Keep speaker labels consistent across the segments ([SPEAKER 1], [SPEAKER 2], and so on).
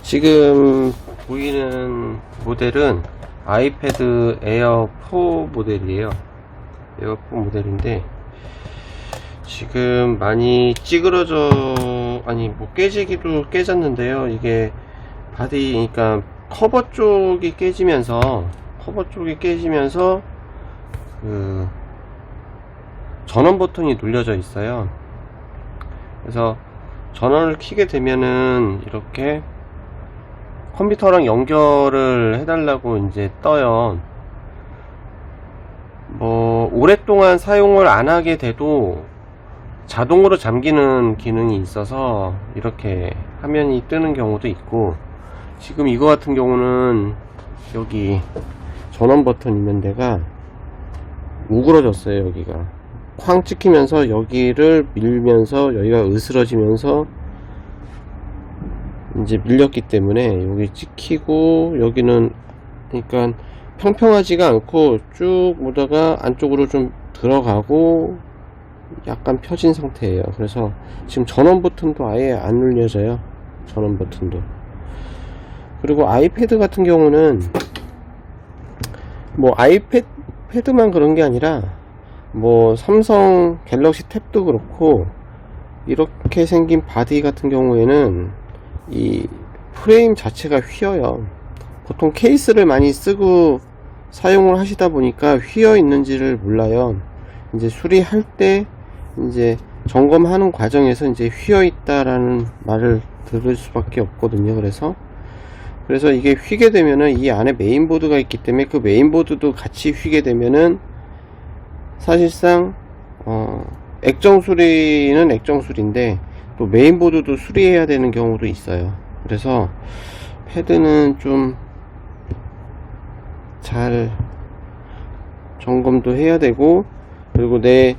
[SPEAKER 1] 지금 보이는 모델은 아이패드 에어 4 모델이에요. 에어 4 모델인데 지금 많이 찌그러져, 아니 뭐 깨지기도 깨졌는데요. 이게 바디, 그러니까 커버 쪽이 깨지면서 그 전원 버튼이 눌려져 있어요. 그래서 전원을 켜게 되면은 이렇게 컴퓨터랑 연결을 해달라고 이제 떠요. 뭐 오랫동안 사용을 안 하게 돼도 자동으로 잠기는 기능이 있어서 이렇게 화면이 뜨는 경우도 있고, 지금 이거 같은 경우는 여기 전원 버튼 있는 데가 우그러졌어요. 여기가 쾅 찍히면서 여기를 밀면서 여기가 으스러지면서 이제 밀렸기 때문에 여기 찍히고, 여기는 그러니까 평평하지가 않고 쭉 오다가 안쪽으로 좀 들어가고 약간 펴진 상태예요. 그래서 지금 전원 버튼도 아예 안 눌려져요. 전원 버튼도. 그리고 아이패드 같은 경우는 뭐 아이패드만 그런 게 아니라 뭐 삼성 갤럭시 탭도 그렇고, 이렇게 생긴 바디 같은 경우에는 이 프레임 자체가 휘어요. 보통 케이스를 많이 쓰고 사용을 하시다 보니까 휘어 있는지를 몰라요. 이제 수리할 때 이제 점검하는 과정에서 이제 휘어 있다라는 말을 들을 수밖에 없거든요. 그래서 이게 휘게 되면은 이 안에 메인보드가 있기 때문에 그 메인보드도 같이 휘게 되면은 사실상 액정 수리는 액정 수리인데 또 메인보드도 수리해야 되는 경우도 있어요. 그래서 패드는 좀 잘 점검도 해야 되고, 그리고 내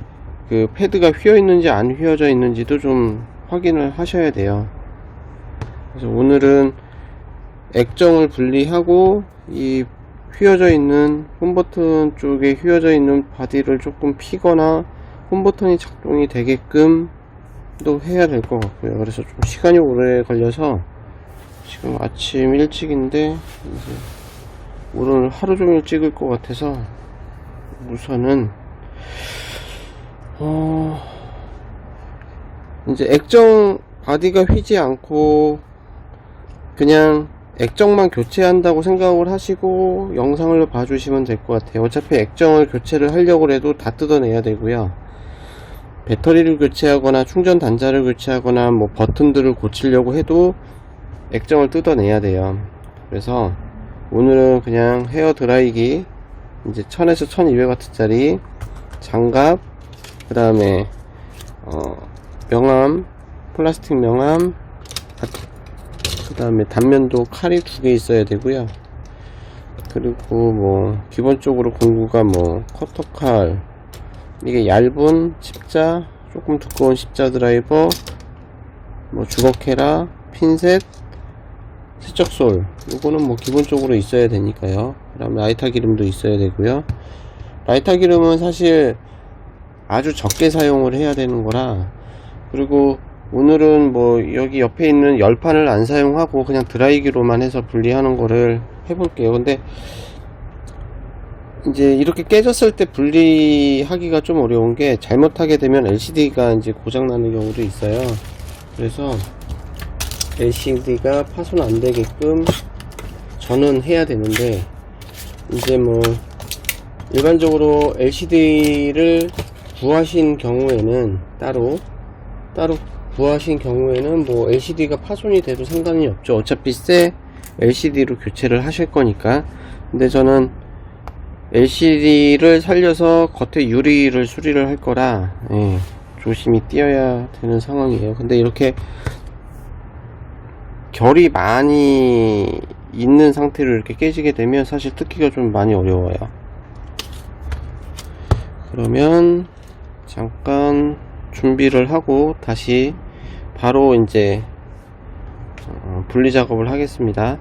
[SPEAKER 1] 그 패드가 휘어 있는지 안 휘어져 있는지도 좀 확인을 하셔야 돼요. 그래서 오늘은 액정을 분리하고 이 휘어져 있는 홈버튼 쪽에 휘어져 있는 바디를 조금 피거나 홈버튼이 작동이 되게끔 또 해야 될 것 같고요. 그래서 좀 시간이 오래 걸려서 지금 아침 일찍인데 이제 오늘 하루 종일 찍을 것 같아서 우선은 이제 액정 바디가 휘지 않고 그냥 액정만 교체한다고 생각을 하시고 영상을 봐주시면 될 것 같아요. 어차피 액정을 교체를 하려고 해도 다 뜯어내야 되고요. 배터리를 교체하거나 충전 단자를 교체하거나 뭐 버튼들을 고치려고 해도 액정을 뜯어내야 돼요. 그래서 오늘은 그냥 헤어 드라이기 이제 1000에서 1200W 짜리 장갑, 그 다음에 명암, 플라스틱 명암, 그 다음에 단면도 칼이 2개 있어야 되고요. 그리고 뭐 기본적으로 공구가 뭐 커터칼, 이게 얇은 십자, 조금 두꺼운 십자 드라이버, 뭐 주걱헤라, 핀셋, 세척솔, 이거는 뭐 기본적으로 있어야 되니까요. 그 다음에 라이터 기름도 있어야 되고요. 라이터 기름은 사실 아주 적게 사용을 해야 되는 거라, 그리고 오늘은 뭐 여기 옆에 있는 열판을 안 사용하고 그냥 드라이기로만 해서 분리하는 거를 해볼게요. 근데 이제 이렇게 깨졌을 때 분리하기가 좀 어려운 게, 잘못하게 되면 LCD가 이제 고장나는 경우도 있어요. 그래서 LCD가 파손 안 되게끔 전원해야 되는데, 이제 뭐 일반적으로 LCD를 구하신 경우에는 따로 구하신 경우에는 뭐 LCD가 파손이 돼도 상관이 없죠. 어차피 새 LCD로 교체를 하실 거니까. 근데 저는 LCD를 살려서 겉에 유리를 수리를 할 거라 조심히 띄어야 되는 상황이에요. 근데 이렇게 결이 많이 있는 상태로 이렇게 깨지게 되면 사실 뜯기가 좀 많이 어려워요. 그러면 잠깐 준비를 하고 다시 바로 이제 분리 작업을 하겠습니다.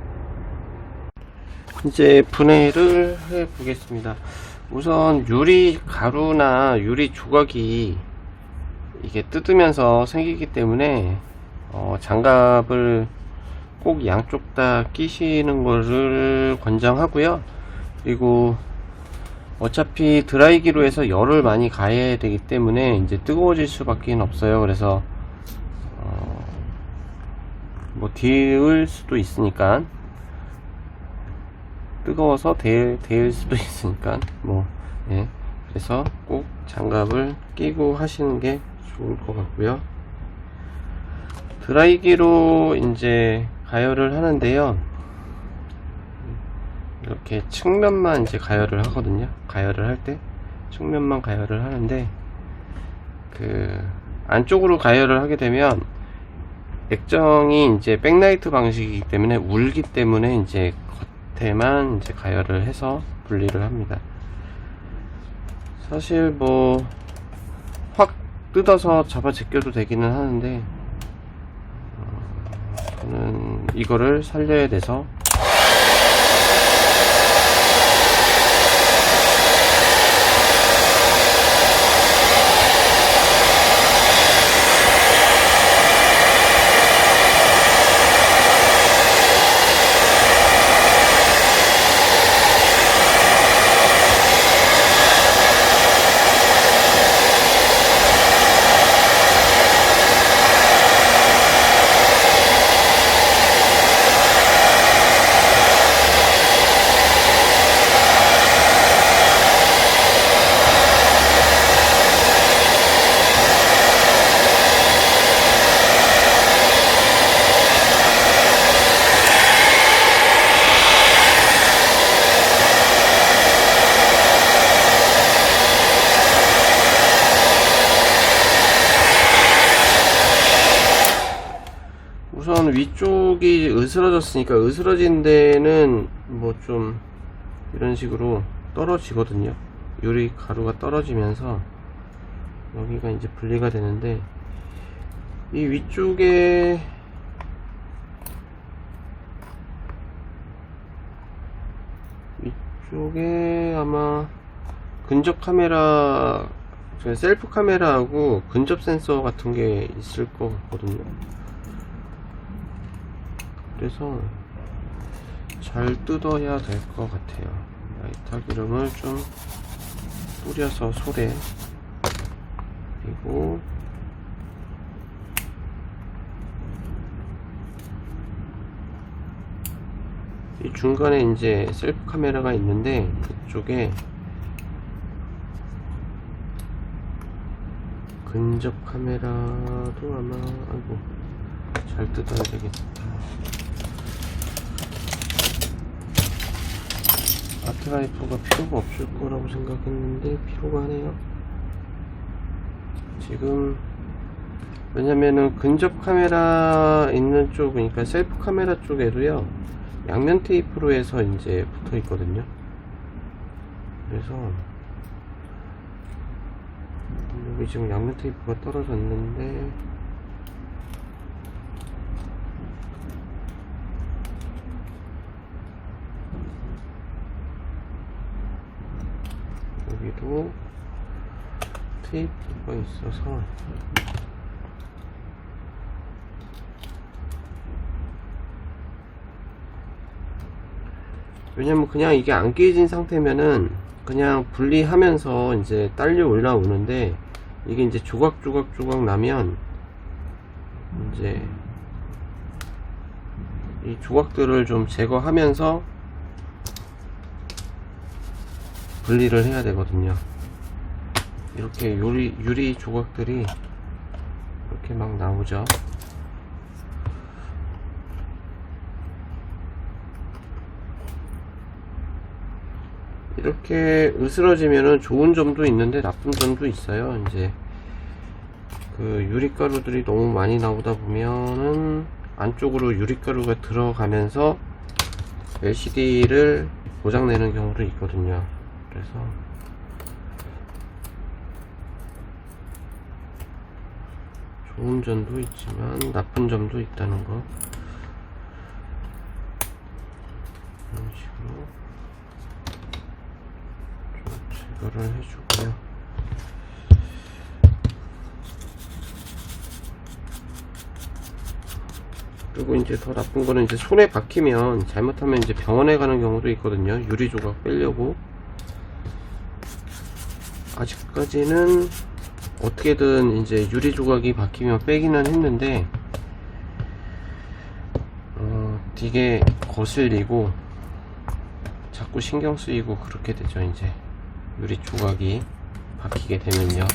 [SPEAKER 1] 이제 분해를 해 보겠습니다. 우선 유리 가루나 유리 조각이 이게 뜯으면서 생기기 때문에 장갑을 꼭 양쪽 다 끼시는 거를 권장하고요. 그리고 어차피 드라이기로 해서 열을 많이 가해야 되기 때문에 이제 뜨거워질 수밖에 없어요. 그래서 뭐 데울 수도 있으니까, 뜨거워서 데울 수도 있으니까 뭐, 예. 그래서 꼭 장갑을 끼고 하시는 게 좋을 것 같고요. 드라이기로 이제 가열을 하는데요, 이렇게 측면만 이제 가열을 하거든요. 가열을 할 때 측면만 가열을 하는데, 그 안쪽으로 가열을 하게 되면 액정이 이제 백라이트 방식이기 때문에 울기 때문에 이제 겉에만 이제 가열을 해서 분리를 합니다. 사실 뭐 확 뜯어서 잡아 제껴도 되기는 하는데, 저는 이거를 살려야 돼서 우선 위쪽이 으스러졌으니까, 으스러진 데는 뭐 좀 이런 식으로 떨어지거든요. 유리 가루가 떨어지면서 여기가 이제 분리가 되는데, 이 위쪽에 아마 근접 카메라, 셀프 카메라하고 근접 센서 같은 게 있을 것 같거든요. 그래서 잘 뜯어야 될 것 같아요. 라이터 기름을 좀 뿌려서 솔에, 그리고 이 중간에 이제 셀프 카메라가 있는데, 그쪽에 근접 카메라도 아마, 아이고, 잘 뜯어야 되겠다. 아트라이프가 필요가 없을 거라고 생각했는데 필요가 하네요. 지금 왜냐면은 근접 카메라 있는 쪽, 그러니까 셀프 카메라 쪽에도요, 양면 테이프로 해서 이제 붙어 있거든요. 그래서 여기 지금 양면 테이프가 떨어졌는데, 여기도 테이프가 있어서 왜냐면 그냥 이게 안 깨진 상태면은 그냥 분리하면서 이제 딸려 올라오는데, 이게 이제 조각 나면 이제 이 조각들을 좀 제거하면서 분리를 해야 되거든요. 이렇게 유리 조각들이 이렇게 막 나오죠. 이렇게 으스러지면은 좋은 점도 있는데 나쁜 점도 있어요. 이제 그 유리가루들이 너무 많이 나오다 보면은 안쪽으로 유리가루가 들어가면서 LCD를 고장내는 경우도 있거든요. 그래서 좋은 점도 있지만 나쁜 점도 있다는 거, 이런 식으로 좀 제거를 해주고요. 그리고 이제 더 나쁜 거는 이제 손에 박히면 잘못하면 이제 병원에 가는 경우도 있거든요. 유리 조각 빼려고. 아직까지는 어떻게든 이제 유리 조각이 박히면 빼기는 했는데 되게 거슬리고 자꾸 신경 쓰이고 그렇게 되죠. 이제 유리 조각이 박히게 되면요.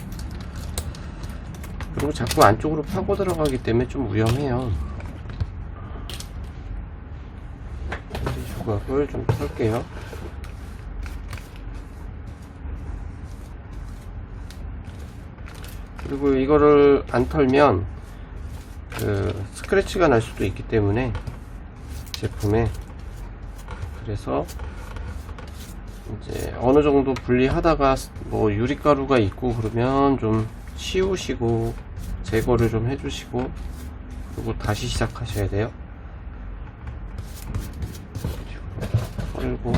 [SPEAKER 1] 그리고 자꾸 안쪽으로 파고 들어가기 때문에 좀 위험해요. 유리 조각을 좀 털게요. 그리고 이거를 안 털면 스크래치가 날 수도 있기 때문에 제품에, 그래서 이제 어느 정도 분리하다가 뭐 유리가루가 있고 그러면 좀 치우시고 제거를 좀 해주시고 그리고 다시 시작하셔야 돼요. 털고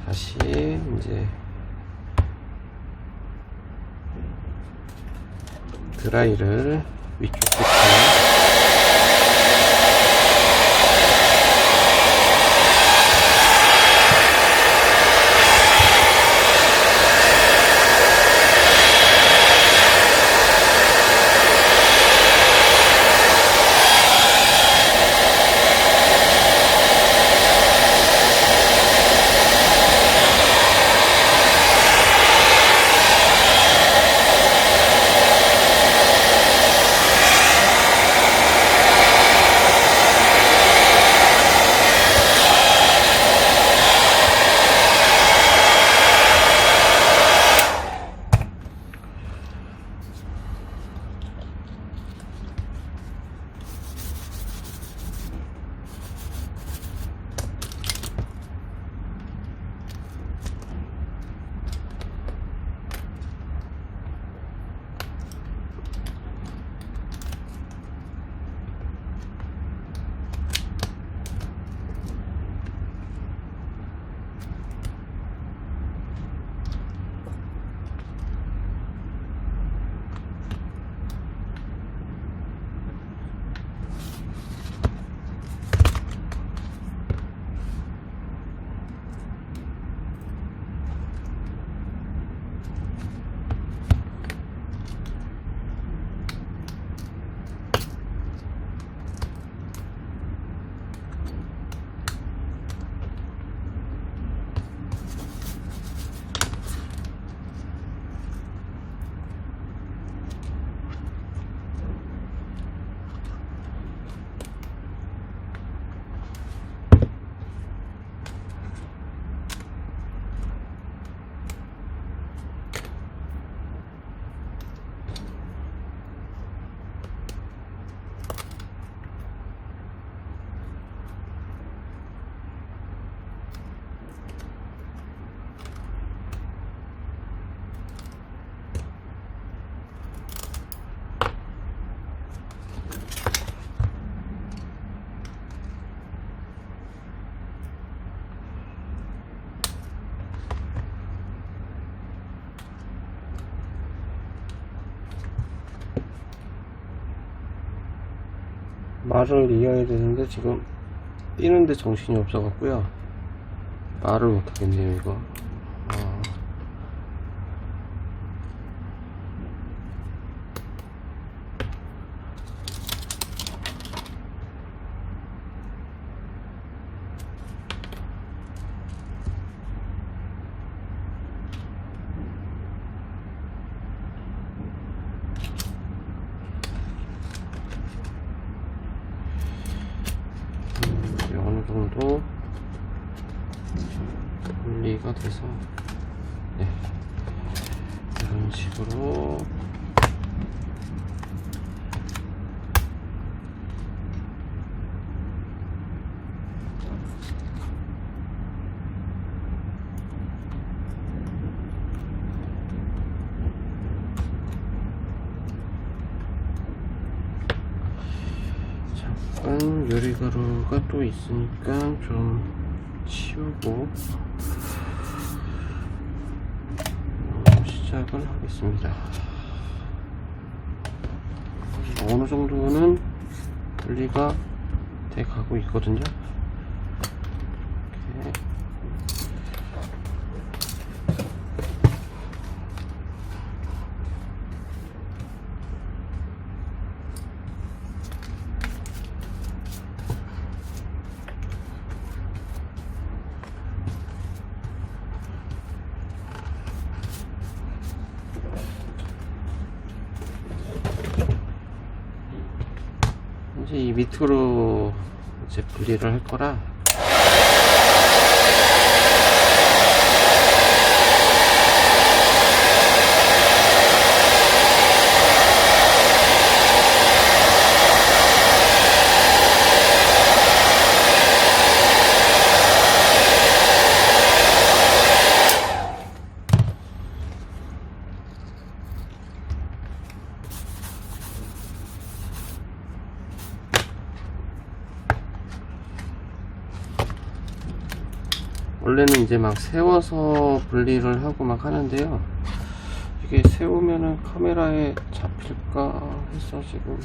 [SPEAKER 1] 다시 이제 드라이를 위쪽 끝에 말을 이어야 되는데 지금 뛰는데 정신이 없어 갖고요 말을 못 하겠네요. 이거 어느 정도 분리가 돼서 네, 이런 식으로 잠깐 유리가루가 또 있으니까 좀 치우고 시작을 하겠습니다. 어느 정도는 분리가 돼 가고 있거든요. 이렇게. 이제 이 밑으로 이제 분리를 할 거라, 원래는 이제 막 세워서 분리를 하고 막 하는데요, 이게 세우면은 카메라에 잡힐까 해서 지금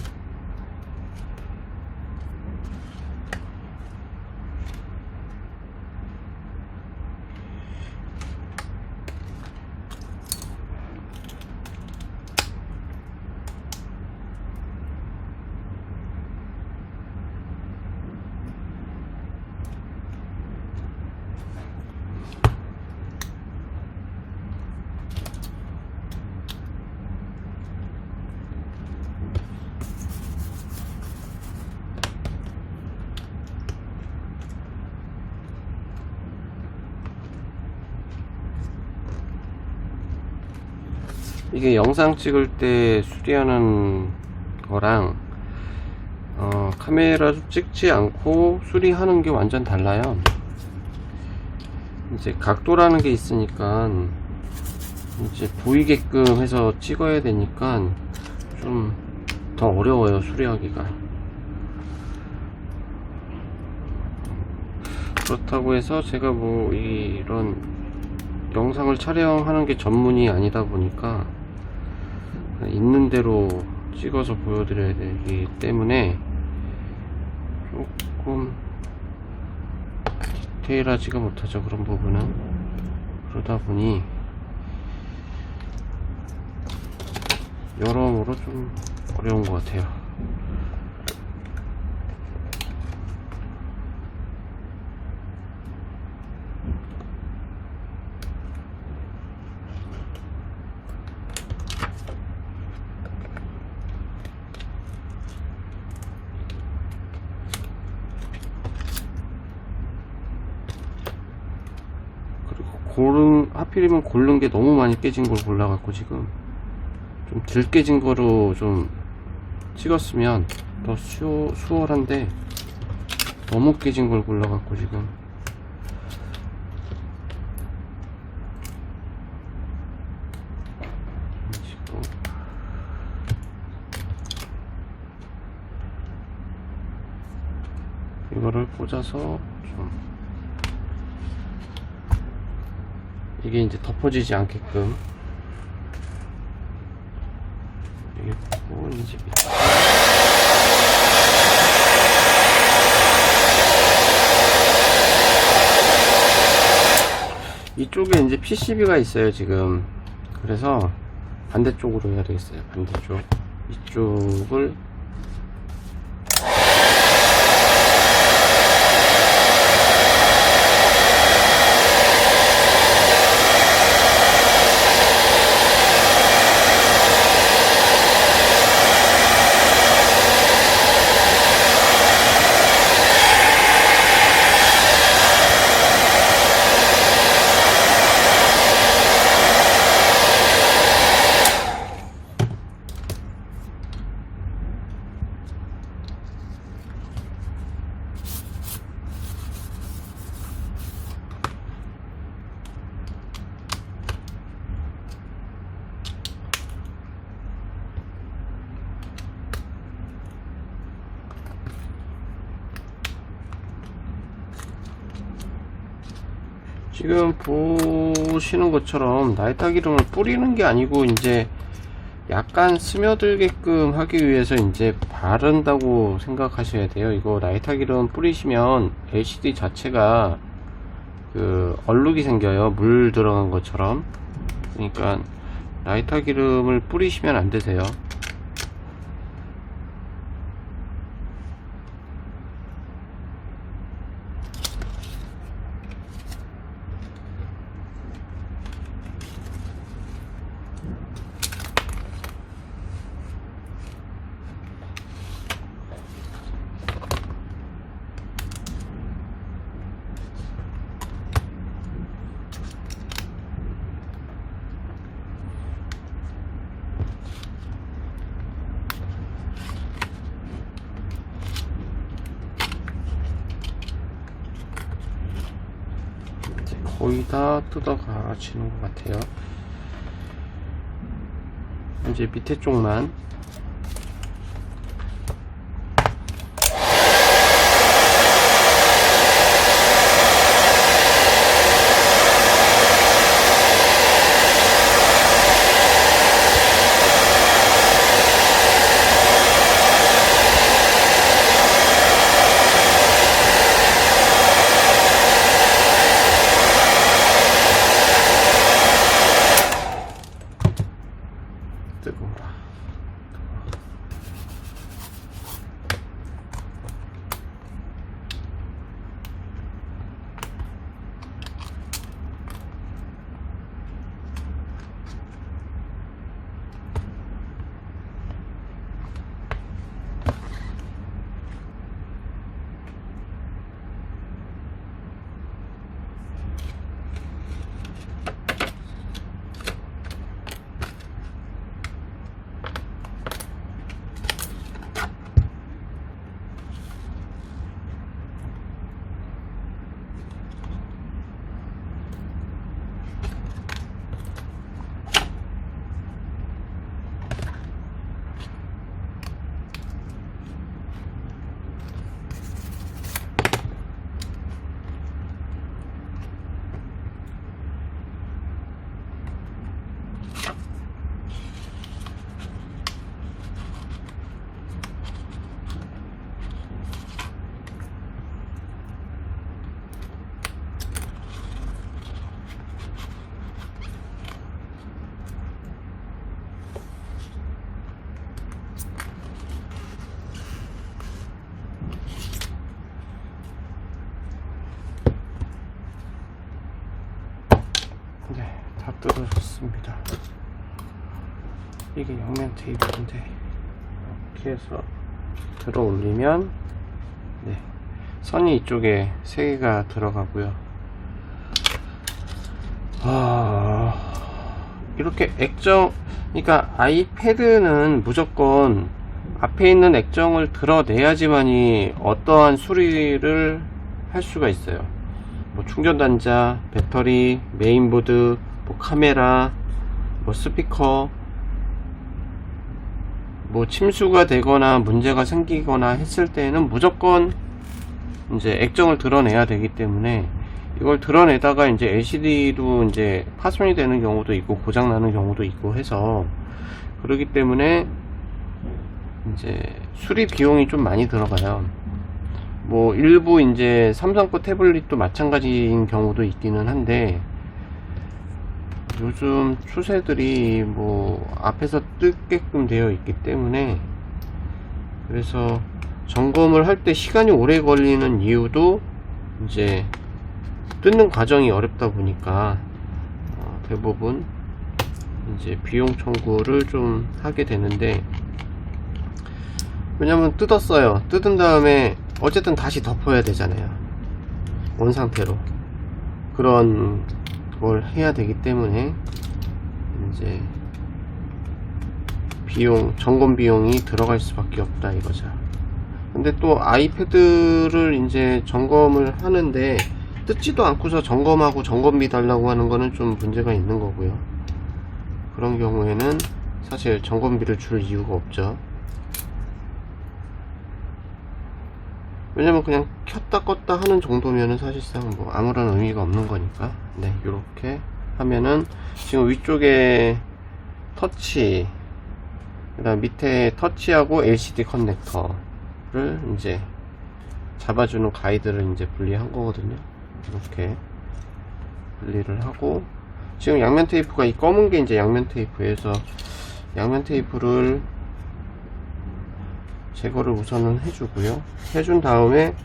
[SPEAKER 1] 이게 영상 찍을 때 수리하는 거랑 카메라 찍지 않고 수리하는 게 완전 달라요. 이제 각도라는 게 있으니까 이제 보이게끔 해서 찍어야 되니까 좀 더 어려워요, 수리하기가. 그렇다고 해서 제가 뭐 이런 영상을 촬영하는 게 전문이 아니다 보니까 있는 대로 찍어서 보여드려야 되기 때문에 조금 디테일하지가 못하죠, 그런 부분은. 그러다 보니 여러모로 좀 어려운 것 같아요. 하필이면 고른 게 너무 많이 깨진 걸 골라갖고 지금 좀 덜 깨진 거로 좀 찍었으면 더 수월한데, 너무 깨진 걸 골라갖고 지금 이거를 꽂아서 좀 이게 이제 덮어지지 않게끔 이게 꽂고 이제 이쪽에 이제 PCB가 있어요 지금. 그래서 반대쪽으로 해야 되겠어요. 반대쪽 이쪽을 지금 보시는 것처럼 나이타 기름을 뿌리는 게 아니고 이제 약간 스며들게끔 하기 위해서 이제 바른다고 생각하셔야 돼요. 이거 라이터 기름 뿌리시면 LCD 자체가 그 얼룩이 생겨요. 물 들어간 것처럼. 그러니까 라이터 기름을 뿌리시면 안 되세요. 거의 다 뜯어가지는 것 같아요. 이제 밑에 쪽만. 뜨거워라. 네, 다 뜯어졌습니다. 이게 양면 테이프인데 이렇게 해서 들어 올리면 네, 선이 이쪽에 3개가 들어가고요. 이렇게 액정, 그러니까 아이패드는 무조건 앞에 있는 액정을 드러내야지만이 어떠한 수리를 할 수가 있어요. 뭐 충전단자, 배터리, 메인보드, 뭐 카메라, 뭐 스피커, 뭐 침수가 되거나 문제가 생기거나 했을 때는 무조건 이제 액정을 드러내야 되기 때문에 이걸 드러내다가 이제 LCD도 이제 파손이 되는 경우도 있고 고장 나는 경우도 있고 해서 그러기 때문에 이제 수리 비용이 좀 많이 들어가요. 뭐 일부 이제 삼성 거 태블릿도 마찬가지인 경우도 있기는 한데 요즘 추세들이 뭐 앞에서 뜯게끔 되어 있기 때문에 그래서 점검을 할 때 시간이 오래 걸리는 이유도 이제 뜯는 과정이 어렵다 보니까 대부분 이제 비용 청구를 좀 하게 되는데, 왜냐면 뜯었어요. 뜯은 다음에 어쨌든 다시 덮어야 되잖아요. 원상태로. 그런 걸 해야 되기 때문에 이제 비용, 점검 비용이 들어갈 수밖에 없다 이거죠. 근데 또 아이패드를 이제 점검을 하는데 뜯지도 않고서 점검하고 점검비 달라고 하는 거는 좀 문제가 있는 거고요. 그런 경우에는 사실 점검비를 줄 이유가 없죠. 왜냐면 그냥 켰다 껐다 하는 정도면은 사실상 뭐 아무런 의미가 없는 거니까. 네, 이렇게 하면은 지금 위쪽에 터치 그 다음 밑에 터치하고 LCD 커넥터를 이제 잡아주는 가이드를 이제 분리한 거거든요. 이렇게 분리를 하고, 지금 양면 테이프가 이 검은 게 이제 양면 테이프에서 양면 테이프를 제거를 우선은 해주고요. 해준 다음에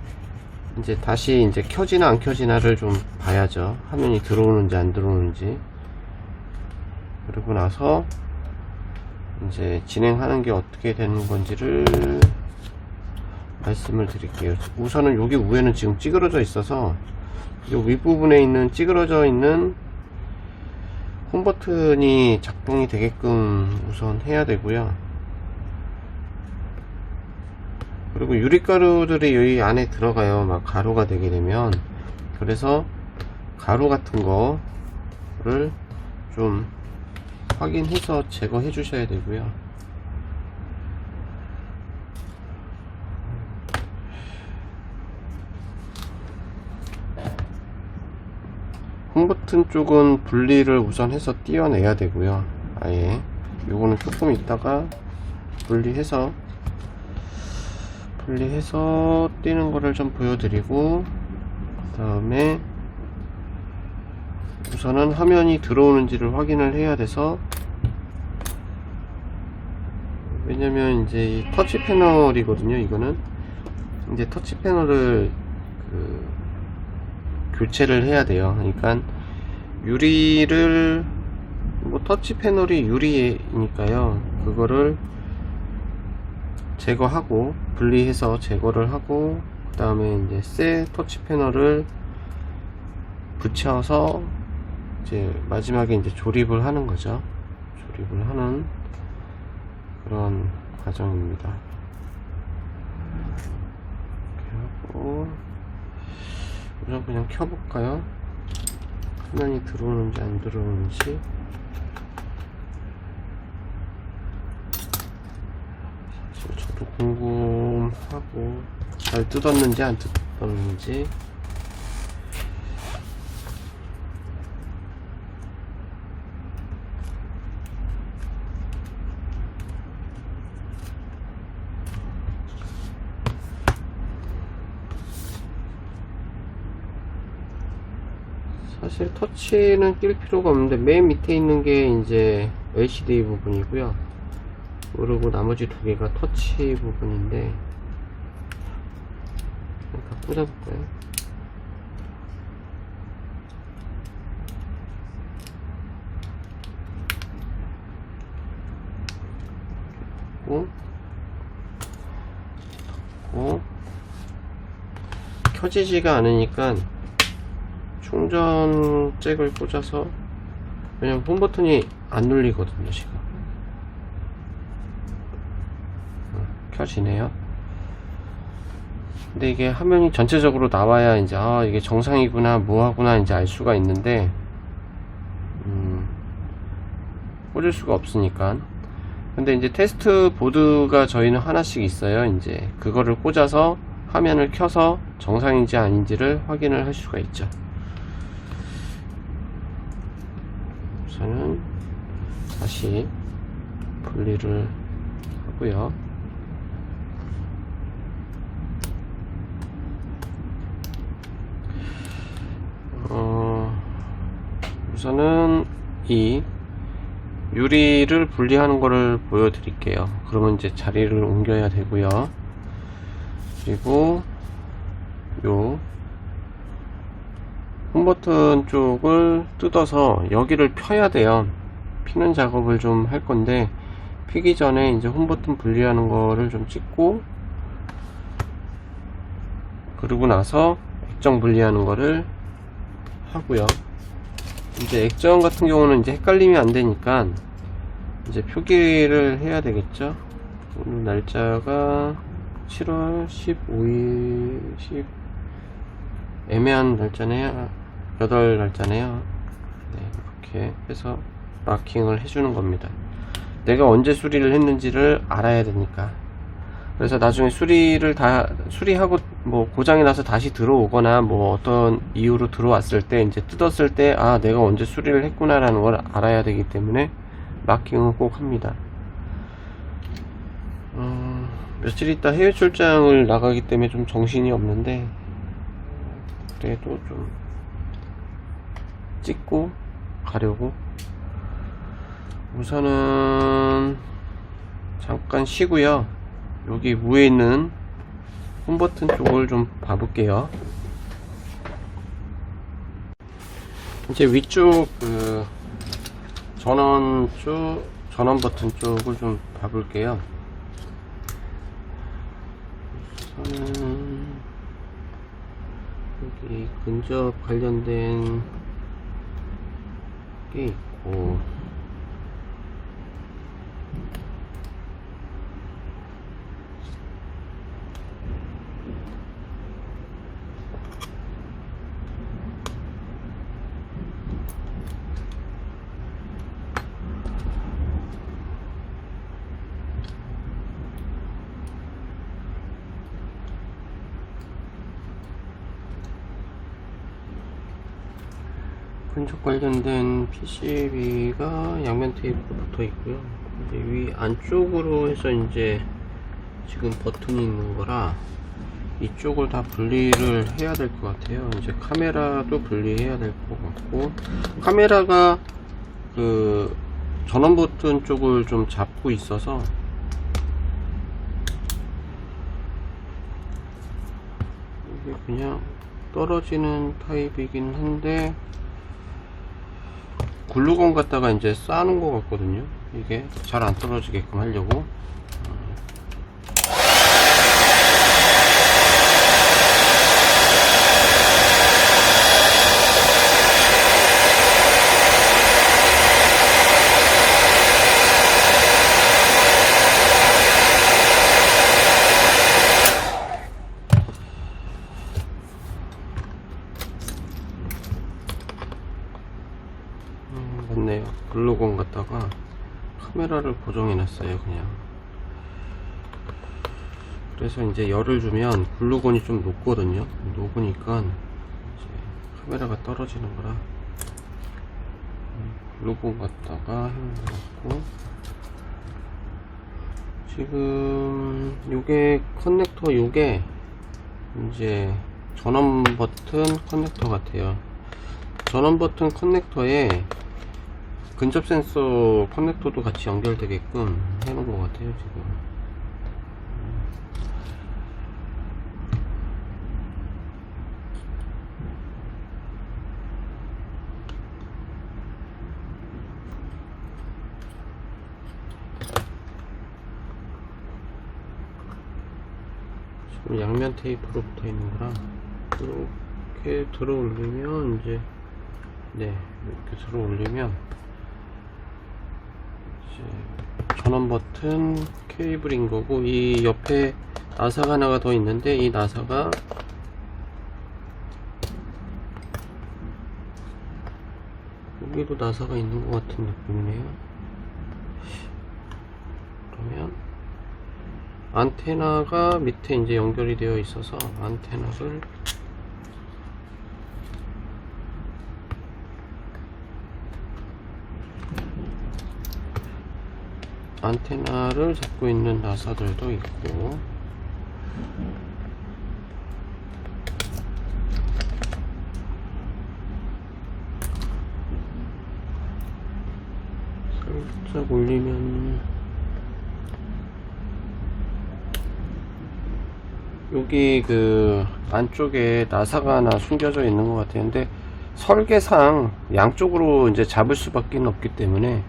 [SPEAKER 1] 이제 다시 이제 켜지나 안 켜지나를 좀 봐야죠. 화면이 들어오는지 안 들어오는지. 그러고 나서 이제 진행하는 게 어떻게 되는 건지를 말씀을 드릴게요. 우선은 여기 위에는 지금 찌그러져 있어서 이 윗부분에 있는 찌그러져 있는 홈 버튼이 작동이 되게끔 우선 해야 되고요. 그리고 유리가루들이 여기 안에 들어가요. 막 가루가 되게 되면. 그래서 가루 같은 거를 좀 확인해서 제거해 주셔야 되고요. 홈버튼 쪽은 분리를 우선 해서 띄어내야 되고요. 아예 요거는 조금 있다가 분리해서 띄는 거를 좀 보여드리고, 그 다음에 우선은 화면이 들어오는지를 확인을 해야 돼서, 왜냐면 이제 이 터치 패널이거든요. 이거는 이제 터치 패널을 교체를 해야 돼요. 그러니까 유리를 뭐 터치 패널이 유리니까요. 그거를 제거하고 분리해서 제거를 하고, 그 다음에 이제 새 터치 패널을 붙여서 이제 마지막에 이제 조립을 하는 거죠. 조립을 하는 그런 과정입니다. 이렇게 하고 우선 그냥 켜볼까요? 화면이 들어오는지 안 들어오는지. 저도 궁금하고, 잘 뜯었는지 안 뜯었는지. 사실 터치는 낄 필요가 없는데 맨 밑에 있는 게 이제 LCD 부분이고요. 그리고 나머지 두 개가 터치 부분인데, 다 꽂아볼까요? 켜지지가 않으니까 충전 잭을 꽂아서, 왜냐면 홈 버튼이 안 눌리거든요. 지금 켜지네요. 근데 이게 화면이 전체적으로 나와야 이제 이게 정상이구나 뭐하구나 이제 알 수가 있는데, 꽂을 수가 없으니까. 근데 이제 테스트 보드가 저희는 하나씩 있어요. 이제 그거를 꽂아서 화면을 켜서 정상인지 아닌지를 확인을 할 수가 있죠. 우선은 다시 분리를 하고요. 우선은 이 유리를 분리하는 거를 보여드릴게요. 그러면 이제 자리를 옮겨야 되고요. 그리고 요 홈버튼 쪽을 뜯어서 여기를 펴야 돼요. 피는 작업을 좀 할 건데, 피기 전에 이제 홈버튼 분리하는 거를 좀 찍고, 그러고 나서 액정 분리하는 거를 하고요. 이제 액정 같은 경우는 이제 헷갈림이 안 되니까 이제 표기를 해야 되겠죠. 오늘 날짜가 7월 15일, 애매한 날짜네요. 8날짜네요. 네, 이렇게 해서 마킹을 해주는 겁니다. 내가 언제 수리를 했는지를 알아야 되니까. 그래서 나중에 수리하고 뭐 고장이 나서 다시 들어오거나 뭐 어떤 이유로 들어왔을 때 이제 뜯었을 때 내가 언제 수리를 했구나 라는 걸 알아야 되기 때문에 마킹은 꼭 합니다. 며칠 있다 해외 출장을 나가기 때문에 좀 정신이 없는데, 그래도 좀 찍고 가려고. 우선은 잠깐 쉬고요. 여기 위에 있는 홈 버튼 쪽을 좀 봐볼게요. 이제 위쪽 그 전원 버튼 쪽을 좀 봐볼게요. 우선은 여기 근접 관련된 게 있고, 근접 관련된 PCB가 양면 테이프로 붙어 있고요. 이제 위 안쪽으로 해서 이제 지금 버튼이 있는 거라 이쪽을 다 분리를 해야 될 것 같아요. 이제 카메라도 분리해야 될 것 같고, 카메라가 그 전원 버튼 쪽을 좀 잡고 있어서 이게 그냥 떨어지는 타입이긴 한데, 글루건 갖다가 이제 싸는 것 같거든요. 이게 잘 안 떨어지게끔 하려고. 맞네요. 글루건 갖다가 카메라를 고정해 놨어요, 그냥. 그래서 이제 열을 주면 글루건이 좀 녹거든요. 녹으니까 이제 카메라가 떨어지는 거라 글루건 갖다가 해놓고, 지금 요게 커넥터, 요게 이제 전원 버튼 커넥터 같아요. 전원 버튼 커넥터에 근접 센서 커넥터도 같이 연결되게끔 해놓은 것 같아요, 지금. 지금 양면 테이프로 붙어 있는 거라 이렇게 들어 올리면 이제, 네, 이렇게 들어 올리면 전원 버튼 케이블인 거고, 이 옆에 나사가 하나가 더 있는데, 이 나사가 여기도 나사가 있는 것 같은 느낌이네요. 그러면 안테나가 밑에 이제 연결이 되어 있어서 안테나를 잡고 있는 나사들도 있고, 살짝 올리면 여기 그 안쪽에 나사가 하나 숨겨져 있는 것 같아요. 근데 설계상 양쪽으로 이제 잡을 수밖에 없기 때문에,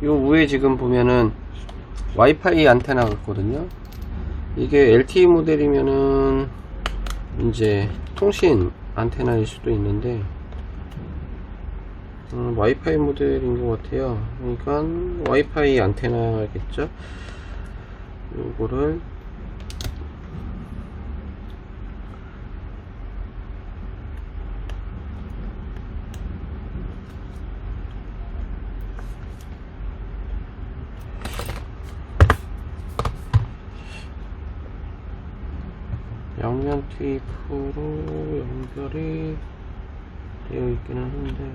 [SPEAKER 1] 요 위에 지금 보면은 와이파이 안테나 같거든요. 이게 LTE 모델이면은 이제 통신 안테나일 수도 있는데, 와이파이 모델인 것 같아요. 그러니까 와이파이 안테나겠죠. 요거를 양면 테이프로 연결이 되어 있기는 한데,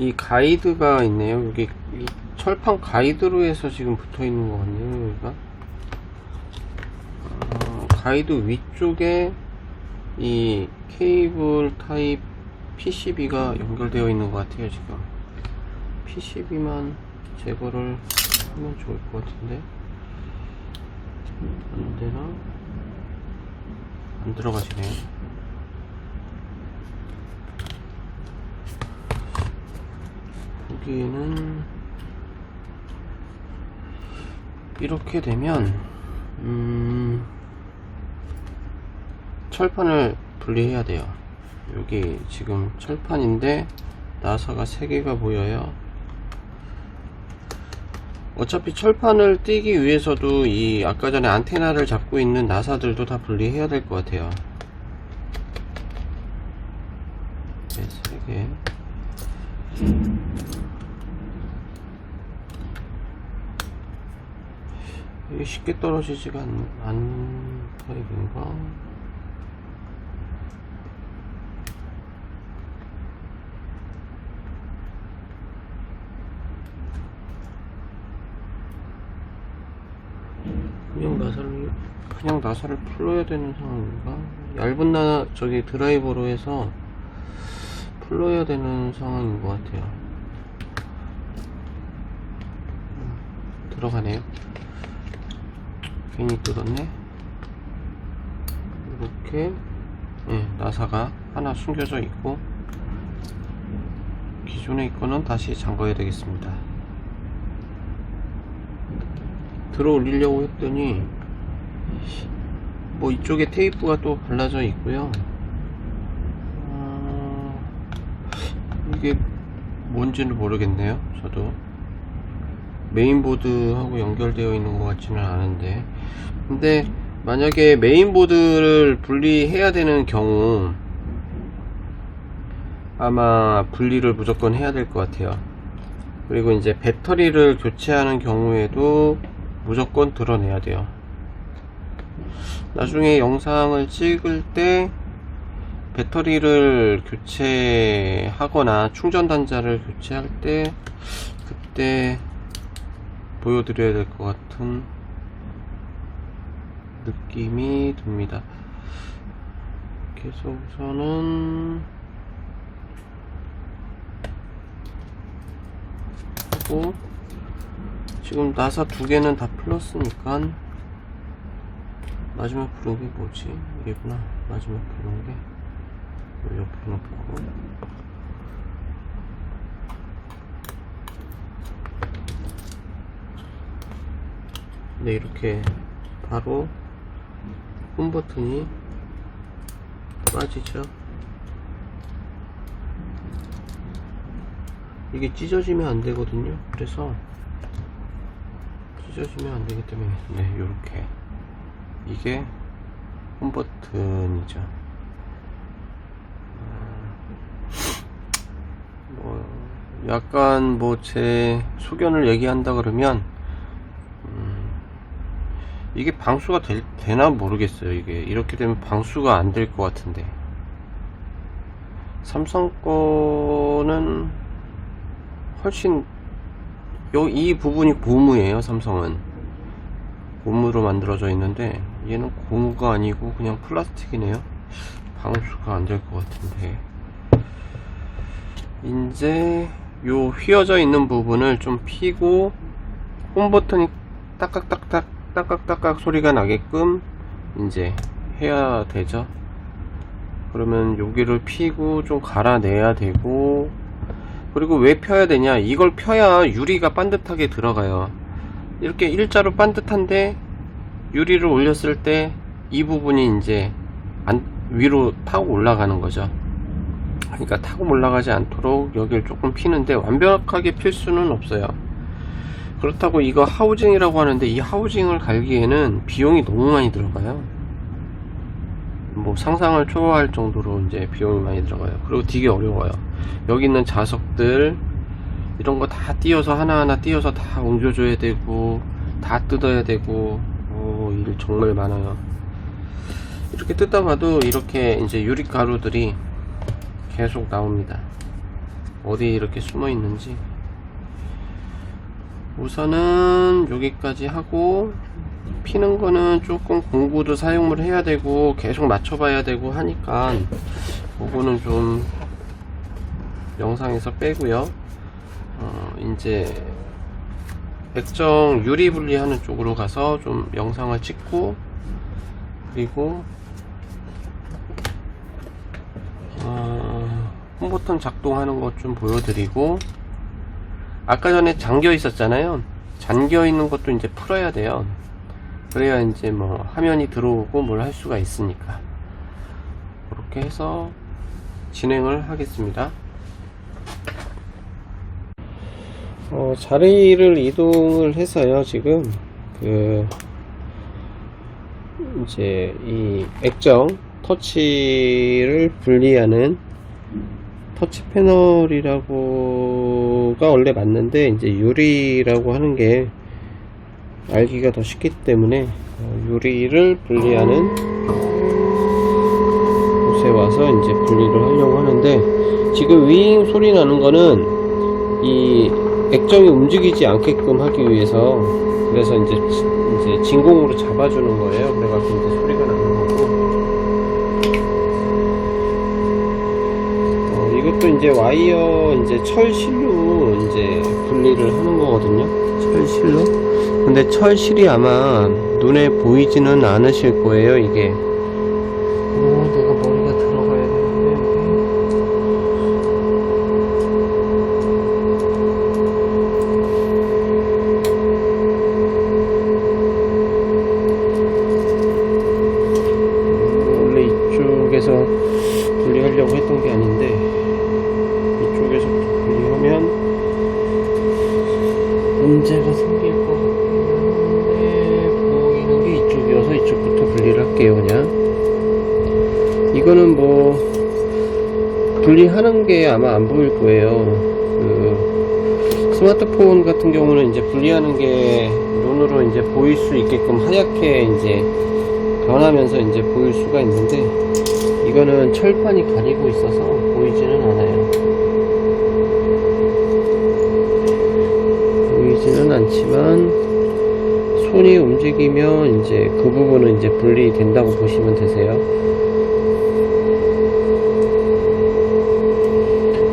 [SPEAKER 1] 이 가이드가 있네요. 여기 이 철판 가이드로 해서 지금 붙어 있는 것 같네요. 여기가 가이드 위쪽에 이 케이블 타입 PCB가 연결되어 있는 것 같아요. 지금 PCB만 제거를 하면 좋을 것 같은데 안되나? 안 들어가지네요. 여기는 이렇게 되면 철판을 분리해야 돼요. 여기 지금 철판인데 나사가 3개가 보여요. 어차피 철판을 띄기 위해서도 이 아까 전에 안테나를 잡고 있는 나사들도 다 분리해야 될 것 같아요. 네, 3개. 이게 쉽게 떨어지지가 않는 타입인가? 그냥 나사를 풀어야 되는 상황인가? 얇은 저기 드라이버로 해서 풀어야 되는 상황인 것 같아요. 들어가네요. 괜히 뜯었네. 이렇게 나사가 하나 숨겨져 있고 기존에 있거는 다시 잠궈야 되겠습니다. 들어 올리려고 했더니 뭐 이쪽에 테이프가 또 발라져 있고요. 이게 뭔지는 모르겠네요. 저도 메인보드하고 연결되어 있는 것 같지는 않은데, 근데 만약에 메인보드를 분리해야 되는 경우 아마 분리를 무조건 해야 될 것 같아요. 그리고 이제 배터리를 교체하는 경우에도 무조건 드러내야 돼요. 나중에 영상을 찍을 때 배터리를 교체하거나 충전 단자를 교체할 때 그때 보여드려야 될 것 같은 느낌이 듭니다. 그래서 우선은 하고, 지금 나사 2개는 다 풀었으니까 마지막 부른 게 뭐지? 이게구나. 마지막 부른 게 옆으로 놓고 네, 이렇게 바로 홈 버튼이 빠지죠. 이게 찢어지면 안 되거든요. 그래서 찢어지면 안 되기 때문에 네, 요렇게 이게 홈 버튼이죠. 뭐 약간 뭐 제 소견을 얘기한다 그러면 이게 방수가 되나 모르겠어요. 이게 이렇게 되면 방수가 안 될 것 같은데, 삼성 거는 훨씬 이 부분이 고무예요. 삼성은 고무로 만들어져 있는데 얘는 고무가 아니고 그냥 플라스틱이네요. 방수가 안 될 것 같은데, 이제 요 휘어져 있는 부분을 좀 피고 홈 버튼이 딱딱딱딱 소리가 나게끔 이제 해야 되죠. 그러면 여기를 피고 좀 갈아내야 되고, 그리고 왜 펴야 되냐, 이걸 펴야 유리가 반듯하게 들어가요. 이렇게 일자로 반듯한데 유리를 올렸을 때 이 부분이 이제 위로 타고 올라가는 거죠. 그러니까 타고 올라가지 않도록 여기를 조금 피는데 완벽하게 필 수는 없어요. 그렇다고 이거 하우징이라고 하는데 이 하우징을 갈기에는 비용이 너무 많이 들어가요. 뭐 상상을 초월할 정도로 이제 비용이 많이 들어가요. 그리고 되게 어려워요. 여기 있는 자석들 이런 거 다 띄어서 하나하나 띄어서 다 옮겨줘야 되고 다 뜯어야 되고 일 정말 많아요. 이렇게 뜯다가도 이렇게 이제 유리 가루들이 계속 나옵니다. 어디 이렇게 숨어 있는지. 우선은 여기까지 하고, 피는 거는 조금 공구도 사용을 해야 되고 계속 맞춰봐야 되고 하니까 그거는 좀 영상에서 빼고요. 이제 액정 유리 분리하는 쪽으로 가서 좀 영상을 찍고, 그리고 홈버튼 작동하는 것 좀 보여드리고, 아까 전에 잠겨 있었잖아요. 잠겨 있는 것도 이제 풀어야 돼요. 그래야 이제 뭐 화면이 들어오고 뭘 할 수가 있으니까. 그렇게 해서 진행을 하겠습니다. 자리를 이동을 해서요. 지금 이제 이 액정 터치를 분리하는 터치 패널이라고가 원래 맞는데, 이제 유리라고 하는 게 알기가 더 쉽기 때문에 유리를 분리하는 곳에 와서 이제 분리를 하려고 하는데, 지금 윙 소리 나는 거는 이 액정이 움직이지 않게끔 하기 위해서, 그래서 이제 진공으로 잡아주는 거예요. 그래가지고 이제 소리가 나는 거고, 이것도 이제 와이어 이제 철실로 이제 분리를 하는 거거든요. 철실로. 근데 철실이 아마 눈에 보이지는 않으실 거예요. 이게 내가 머리가 들어가야 되는데 원래 이쪽에서 분리하려고 했던 게 아닌데, 이쪽에서 분리하면 문제가 생길 것 같은데, 보이는 게 이쪽이어서 이쪽부터 분리를 할게요. 그냥 이거는 뭐 분리하는 게 아마 안 보일 거예요. 스마트폰 같은 경우는 이제 분리하는 게 눈으로 이제 보일 수 있게끔 하얗게 이제 변하면서 이제 보일 수가 있는데, 이거는 철판이 가리고 있어서 보이지는 않아요. 보이지는 않지만 손이 움직이면 이제 그 부분은 이제 분리된다고 보시면 되세요.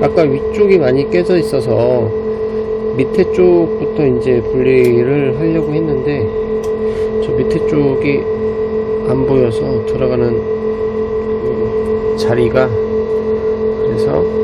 [SPEAKER 1] 아까 위쪽이 많이 깨져 있어서 밑에 쪽부터 이제 분리를 하려고 했는데, 저 밑에 쪽이 안 보여서 들어가는 그 자리가, 그래서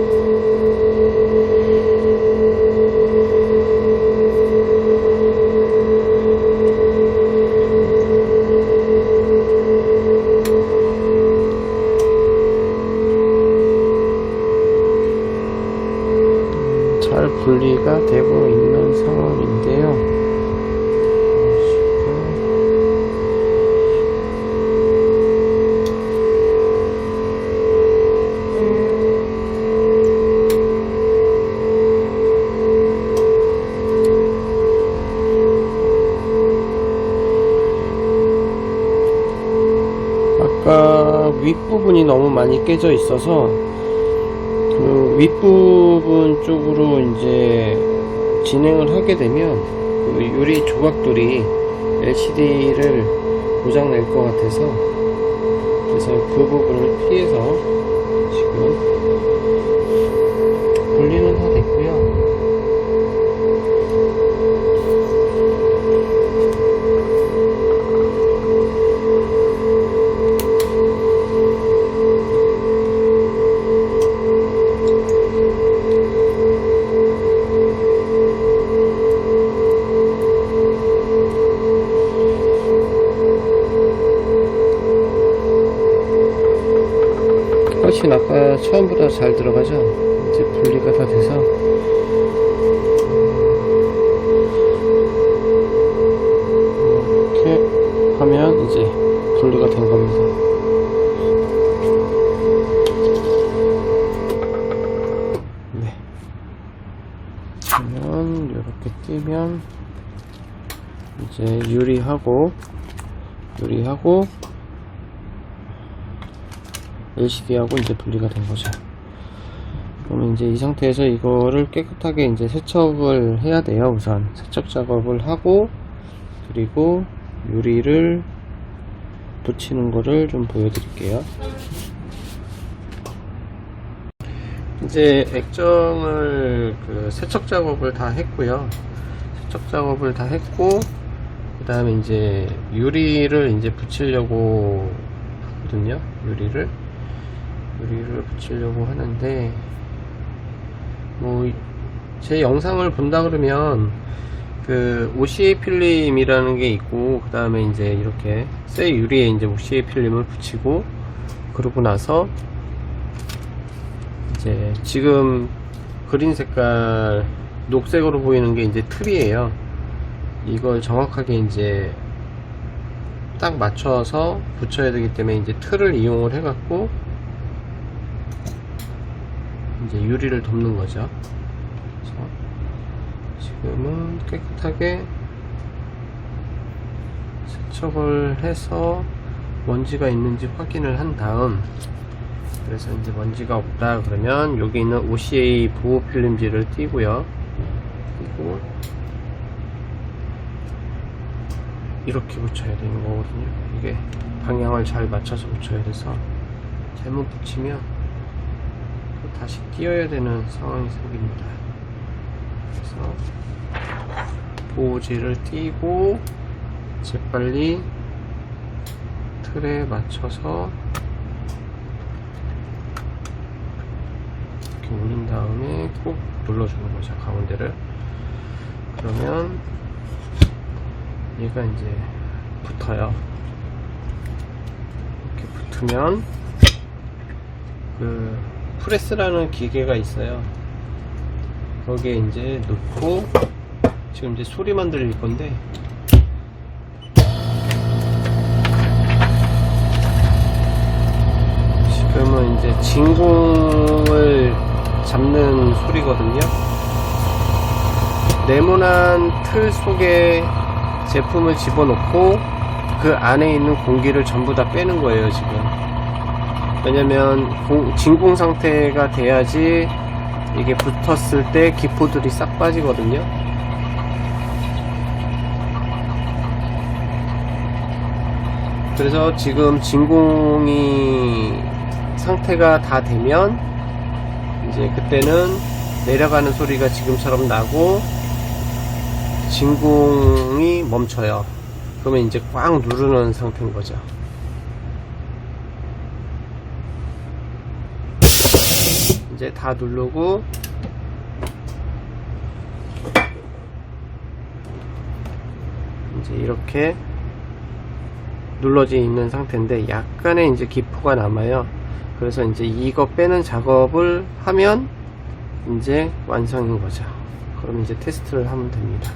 [SPEAKER 1] 잘 분리가 되고 있는 상황인데요. 아까 윗부분이 너무 많이 깨져 있어서 그 윗부분 쪽으로 이제 진행을 하게 되면 그 유리 조각들이 LCD를 고장 낼 것 같아서, 그래서 그 부분을 피해서 지금 분리는 다 됐고요. 훨씬 아까 처음보다 잘 들어가죠? 이제 분리가 다 돼서 이렇게 하면 이제 분리가 된 겁니다. 네. 그러면 이렇게 끼면 이제 유리하고 LCD하고 이제 분리가 된 거죠. 그러면 이제 이 상태에서 이거를 깨끗하게 이제 세척을 해야 돼요. 우선 세척 작업을 하고, 그리고 유리를 붙이는 거를 좀 보여드릴게요. 이제 액정을 세척 작업을 다 했고요. 세척 작업을 다 했고, 그 다음에 이제 유리를 이제 붙이려고 하거든요. 유리를 붙이려고 하는데, 뭐 제 영상을 본다 그러면 OCA 필름이라는 게 있고, 그 다음에 이제 이렇게 쇠 유리에 이제 OCA 필름을 붙이고, 그러고 나서 이제 지금 그린 색깔 녹색으로 보이는 게 이제 틀이에요. 이걸 정확하게 이제 딱 맞춰서 붙여야 되기 때문에 이제 틀을 이용을 해갖고 이제 유리를 덮는 거죠. 그래서 지금은 깨끗하게 세척을 해서 먼지가 있는지 확인을 한 다음, 그래서 이제 먼지가 없다 그러면 여기 있는 OCA 보호 필름지를 띄고요. 그리고 이렇게 붙여야 되는 거거든요. 이게 방향을 잘 맞춰서 붙여야 돼서 잘못 붙이면 다시 띄어야 되는 상황이 생깁니다. 그래서 보호지를 띄고 재빨리 틀에 맞춰서 이렇게 올린 다음에 꾹 눌러주는 거죠, 가운데를. 그러면 얘가 이제 붙어요. 이렇게 붙으면 프레스라는 기계가 있어요. 거기에 이제 넣고, 지금 이제 소리만 들릴 건데, 지금은 이제 진공을 잡는 소리거든요. 네모난 틀 속에 제품을 집어넣고 그 안에 있는 공기를 전부 다 빼는 거예요, 지금. 왜냐면 진공 상태가 돼야지 이게 붙었을 때 기포들이 싹 빠지거든요. 그래서 지금 진공이 상태가 다 되면 이제 그때는 내려가는 소리가 지금처럼 나고 진공이 멈춰요. 그러면 이제 꽉 누르는 상태인 거죠. 이제 다 누르고 이제 이렇게 눌러져 있는 상태인데 약간의 이제 기포가 남아요. 그래서 이제 이거 빼는 작업을 하면 이제 완성인 거죠. 그럼 이제 테스트를 하면 됩니다.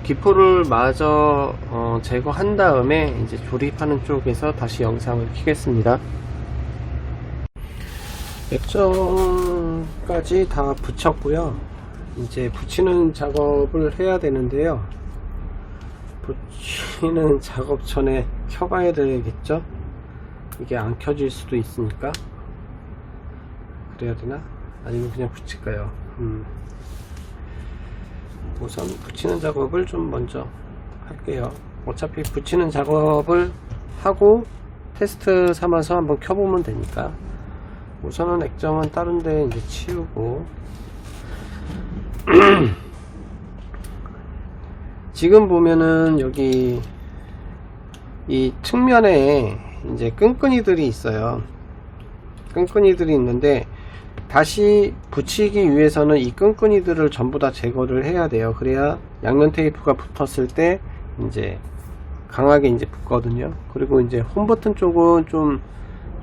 [SPEAKER 1] 기포를 마저 제거한 다음에 이제 조립하는 쪽에서 다시 영상을 켜겠습니다. 액정까지 다 붙였고요. 이제 붙이는 작업을 해야 되는데요. 붙이는 작업 전에 켜봐야 되겠죠? 이게 안 켜질 수도 있으니까. 그래야 되나? 아니면 그냥 붙일까요? 우선 붙이는 작업을 좀 먼저 할게요. 어차피 붙이는 작업을 하고 테스트 삼아서 한번 켜보면 되니까. 우선은 액정은 다른 데 이제 치우고 지금 보면은 여기 이 측면에 이제 끈끈이들이 있어요. 끈끈이들이 있는데 다시 붙이기 위해서는 이 끈끈이들을 전부 다 제거를 해야 돼요. 그래야 양면 테이프가 붙었을 때 이제 강하게 이제 붙거든요. 그리고 이제 홈 버튼 쪽은 좀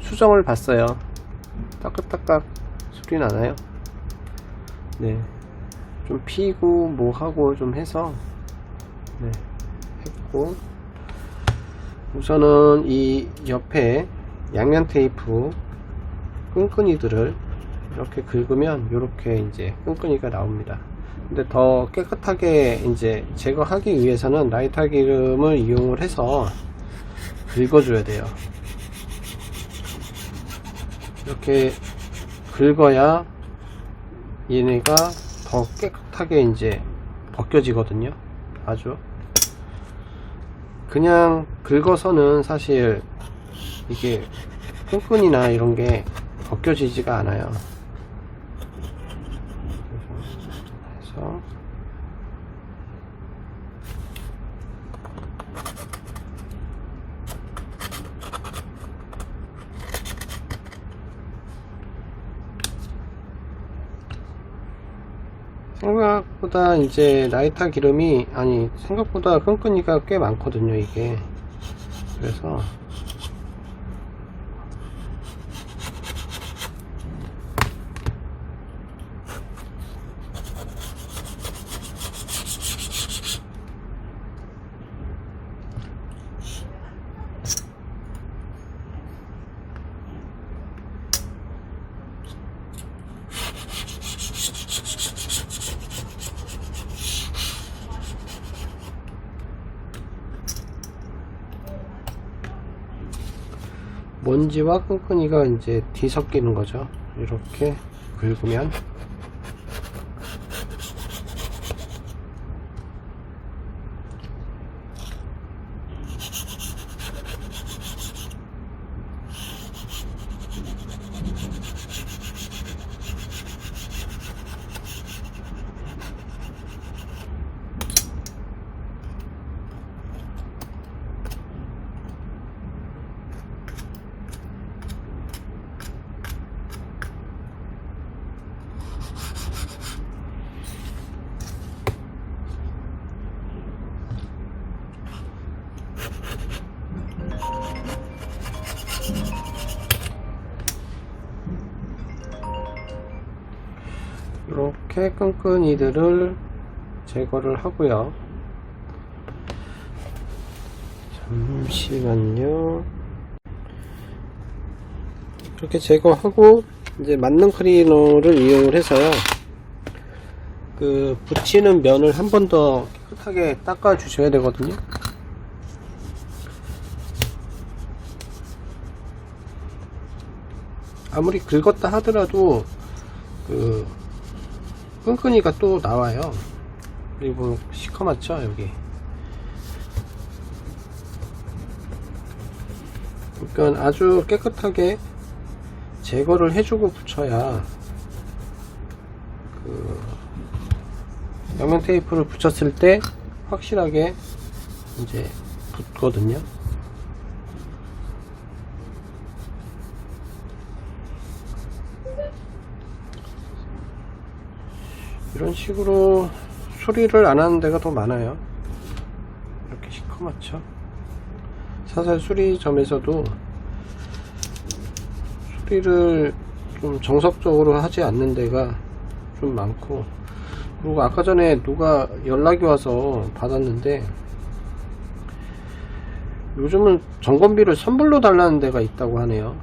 [SPEAKER 1] 수정을 봤어요. 따깍따깍 소리 나나요? 네, 좀 피고 뭐 하고 좀 해서 네, 했고, 우선은 이 옆에 양면 테이프 끈끈이들을 이렇게 긁으면 이렇게 이제 끈끈이가 나옵니다. 근데 더 깨끗하게 이제 제거하기 위해서는 라이터 기름을 이용을 해서 긁어줘야 돼요. 이렇게 긁어야 얘네가 더 깨끗하게 이제 벗겨지거든요. 아주 그냥 긁어서는 사실 이게 끈끈이나 이런 게 벗겨지지가 않아요. 그래서 생각보다 이제 나이타 기름이 생각보다 끈끈이가 꽤 많거든요 이게. 그래서 먼지와 끈끈이가 이제 뒤섞이는 거죠. 이렇게 긁으면 이렇게 끈끈이들을 제거를 하고요. 잠시만요. 이렇게 제거하고 이제 만능 클리너를 이용을 해서요, 그 붙이는 면을 한 번 더 깨끗하게 닦아 주셔야 되거든요. 아무리 긁었다 하더라도 그 끈끈이가 또 나와요. 그리고 시커멓죠 여기. 그러니까 아주 깨끗하게 제거를 해주고 붙여야 그 양면 테이프를 붙였을 때 확실하게 이제 붙거든요. 이런 식으로 수리를 안 하는 데가 더 많아요. 이렇게 시커멓죠. 사살 수리점에서도 수리를 좀 정석적으로 하지 않는 데가 좀 많고, 그리고 아까 전에 누가 연락이 와서 받았는데 요즘은 점검비를 선불로 달라는 데가 있다고 하네요.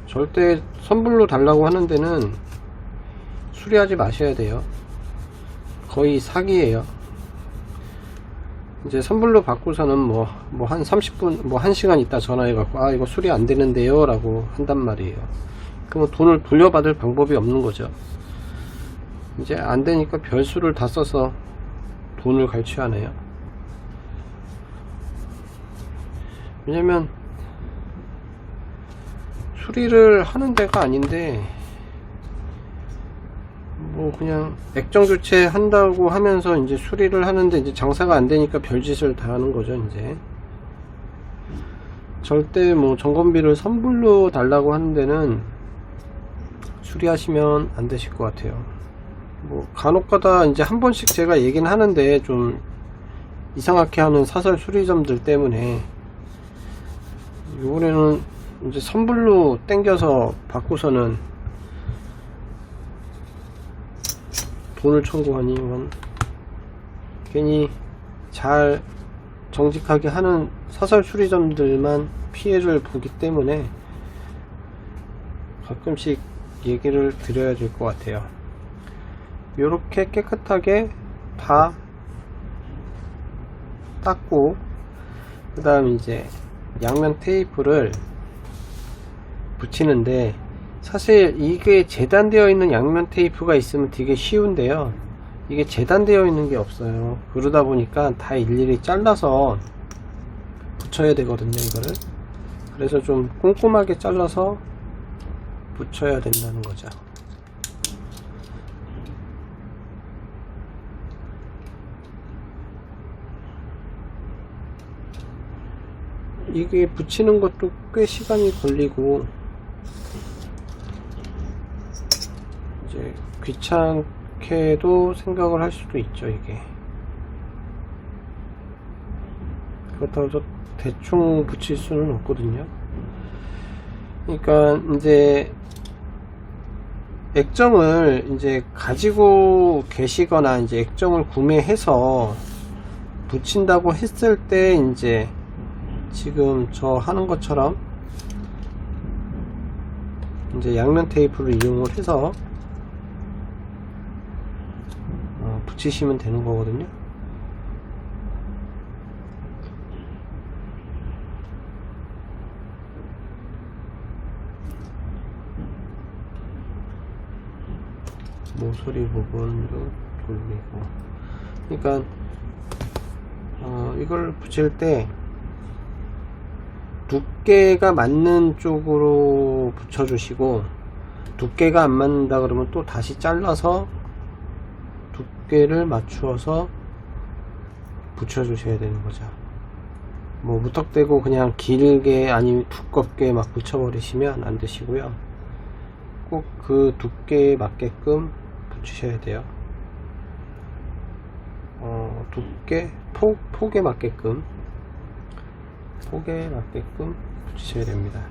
[SPEAKER 1] 절대 선불로 달라고 하는 데는 수리하지 마셔야 돼요. 거의 사기예요. 이제 선불로 받고서는 뭐 한 30분, 뭐 1시간 있다 전화해갖고 아 이거 수리 안 되는데요 라고 한단 말이에요. 그러면 돈을 돌려받을 방법이 없는 거죠. 이제 안 되니까 별수를 다 써서 돈을 갈취하네요. 왜냐면 수리를 하는 데가 아닌데 뭐 그냥 액정 교체 한다고 하면서 이제 수리를 하는데 이제 장사가 안 되니까 별짓을 다 하는 거죠. 이제 절대 뭐 점검비를 선불로 달라고 하는 데는 수리하시면 안 되실 것 같아요. 뭐 간혹가다 이제 한 번씩 제가 얘기는 하는데 좀 이상하게 하는 사설 수리점들 때문에 이번에는 이제 선불로 땡겨서 받고서는 돈을 청구하니 이건 괜히 잘 정직하게 하는 사설 수리점들만 피해를 보기 때문에 가끔씩 얘기를 드려야 될 것 같아요. 이렇게 깨끗하게 다 닦고 그 다음 이제 양면 테이프를 붙이는데 사실 이게 재단되어 있는 양면 테이프가 있으면 되게 쉬운데요, 이게 재단되어 있는 게 없어요. 그러다 보니까 다 일일이 잘라서 붙여야 되거든요, 이거를. 그래서 좀 꼼꼼하게 잘라서 붙여야 된다는 거죠. 이게 붙이는 것도 꽤 시간이 걸리고 이제 귀찮게도 생각을 할 수도 있죠. 이게 그렇다고 해서 대충 붙일 수는 없거든요. 그러니까 이제 액정을 이제 가지고 계시거나 이제 액정을 구매해서 붙인다고 했을 때 이제 지금 저 하는 것처럼 이제 양면 테이프를 이용을 해서 붙이시면 되는 거거든요. 모서리 부분도 돌리고. 그러니까 이걸 붙일 때 두께가 맞는 쪽으로 붙여주시고, 두께가 안 맞는다 그러면 또 다시 잘라서 두께를 맞추어서 붙여주셔야 되는 거죠. 뭐 무턱대고 그냥 길게 아니면 두껍게 막 붙여버리시면 안 되시고요. 꼭 그 두께에 맞게끔 붙이셔야 돼요. 두께, 폭에 맞게끔 붙이셔야 됩니다.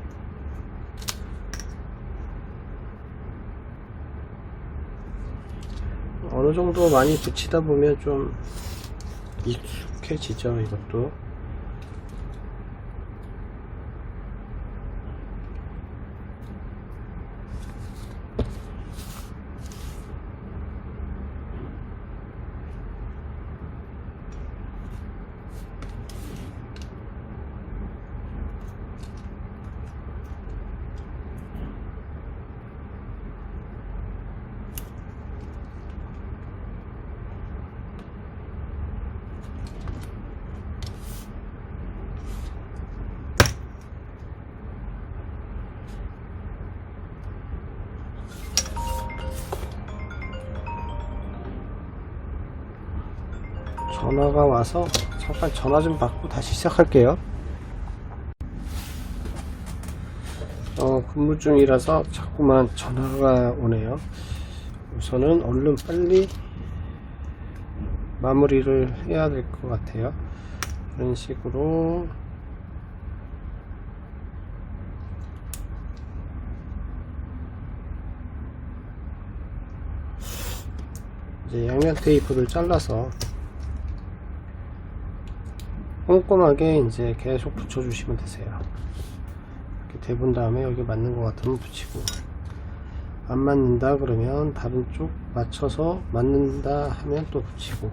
[SPEAKER 1] 어느 정도 많이 붙이다 보면 좀 익숙해지죠, 이것도. 전화가 와서 잠깐 전화 좀 받고 다시 시작할게요. 근무 중이라서 자꾸만 전화가 오네요. 우선은 얼른 빨리 마무리를 해야 될 것 같아요. 이런 식으로 이제 양면 테이프를 잘라서 꼼꼼하게 이제 계속 붙여주시면 되세요. 이렇게 대본 다음에 여기 맞는 것 같으면 붙이고, 안 맞는다 그러면 다른 쪽 맞춰서 맞는다 하면 또 붙이고.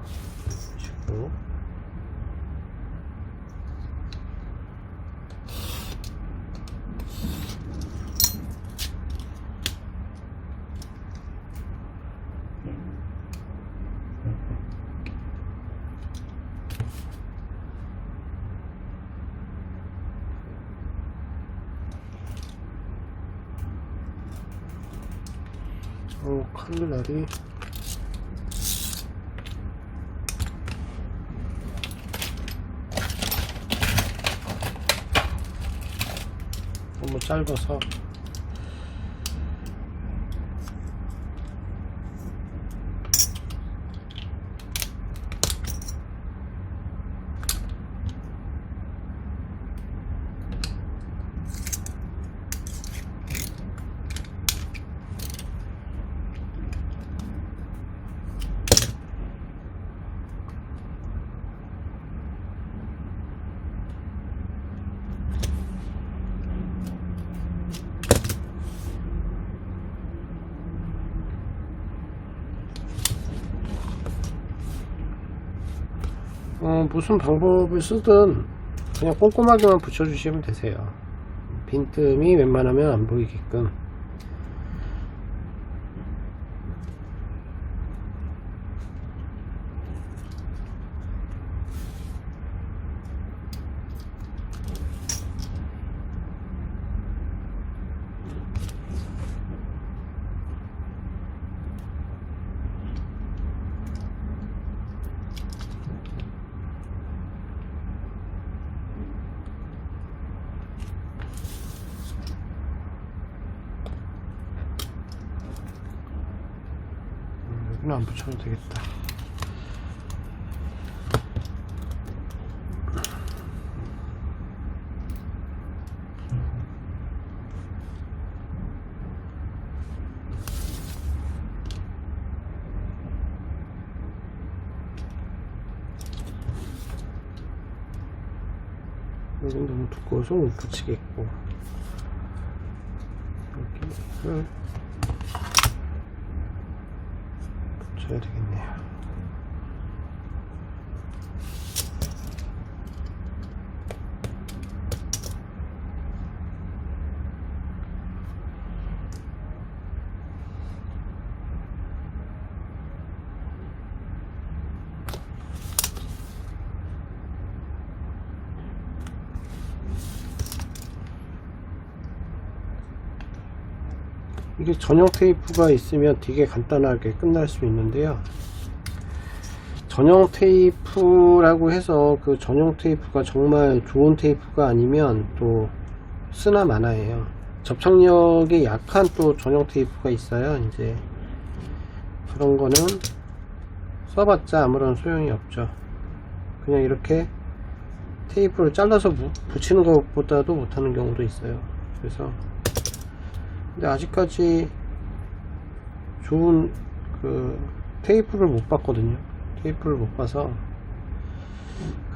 [SPEAKER 1] 칼날이 너무 짧아서 무슨 방법을 쓰든 그냥 꼼꼼하게만 붙여주시면 되세요. 빈틈이 웬만하면 안 보이게끔. 테이프는 안 붙여도 되겠다. 여긴 너무 두꺼워서 못 붙이겠고, 여기를 붙여야 되겠네요. 이게 전용 테이프가 있으면 되게 간단하게 끝날 수 있는데요. 전용 테이프라고 해서 그 전용 테이프가 정말 좋은 테이프가 아니면 또 쓰나 마나예요. 접착력이 약한 또 전용 테이프가 있어요. 이제 그런 거는 써봤자 아무런 소용이 없죠. 그냥 이렇게 테이프를 잘라서 붙이는 것보다도 못하는 경우도 있어요. 그래서 근데 아직까지 좋은 그 테이프를 못 봤거든요. 테이프를 못 봐서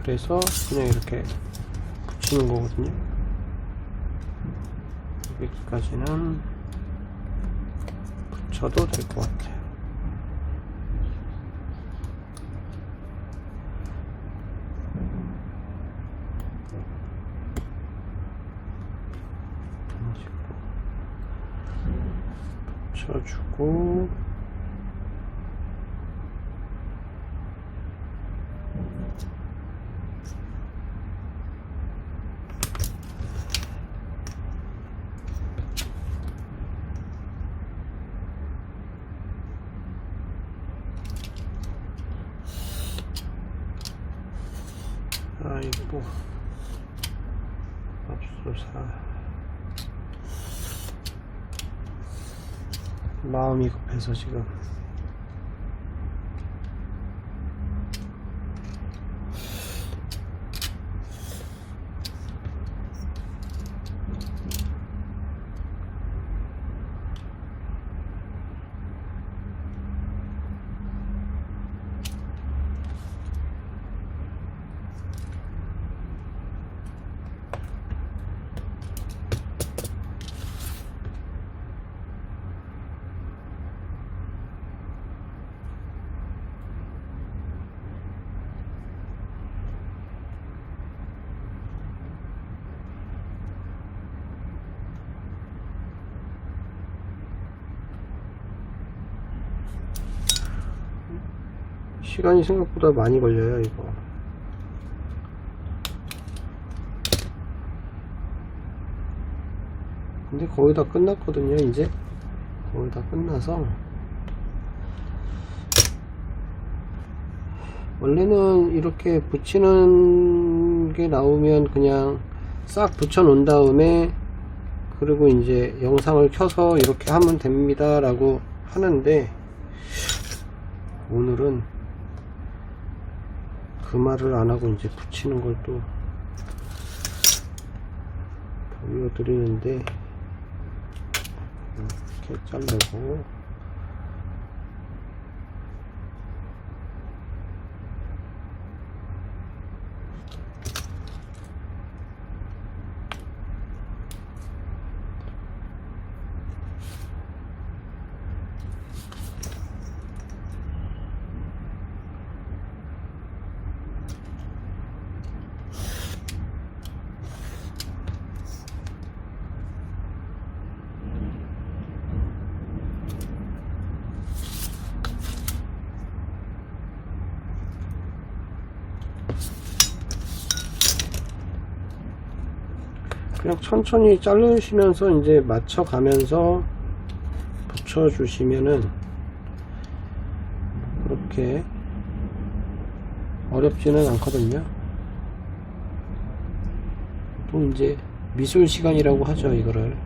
[SPEAKER 1] 그래서 그냥 이렇게 붙이는 거거든요. 여기까지는 붙여도 될 것 같아요. 붙여주고 아이고 맙소사. 마음이 급해서 지금 시간이 생각보다 많이 걸려요 이거. 근데 거의 다 끝났거든요. 이제 거의 다 끝나서 원래는 이렇게 붙이는 게 나오면 그냥 싹 붙여 놓은 다음에 그리고 이제 영상을 켜서 이렇게 하면 됩니다 라고 하는데 오늘은 그 말을 안 하고 이제 붙이는 걸 또 보여드리는데 이렇게 자르고 그냥 천천히 자르시면서 이제 맞춰가면서 붙여주시면은 그렇게 어렵지는 않거든요. 또 이제 미술 시간이라고 하죠, 이거를.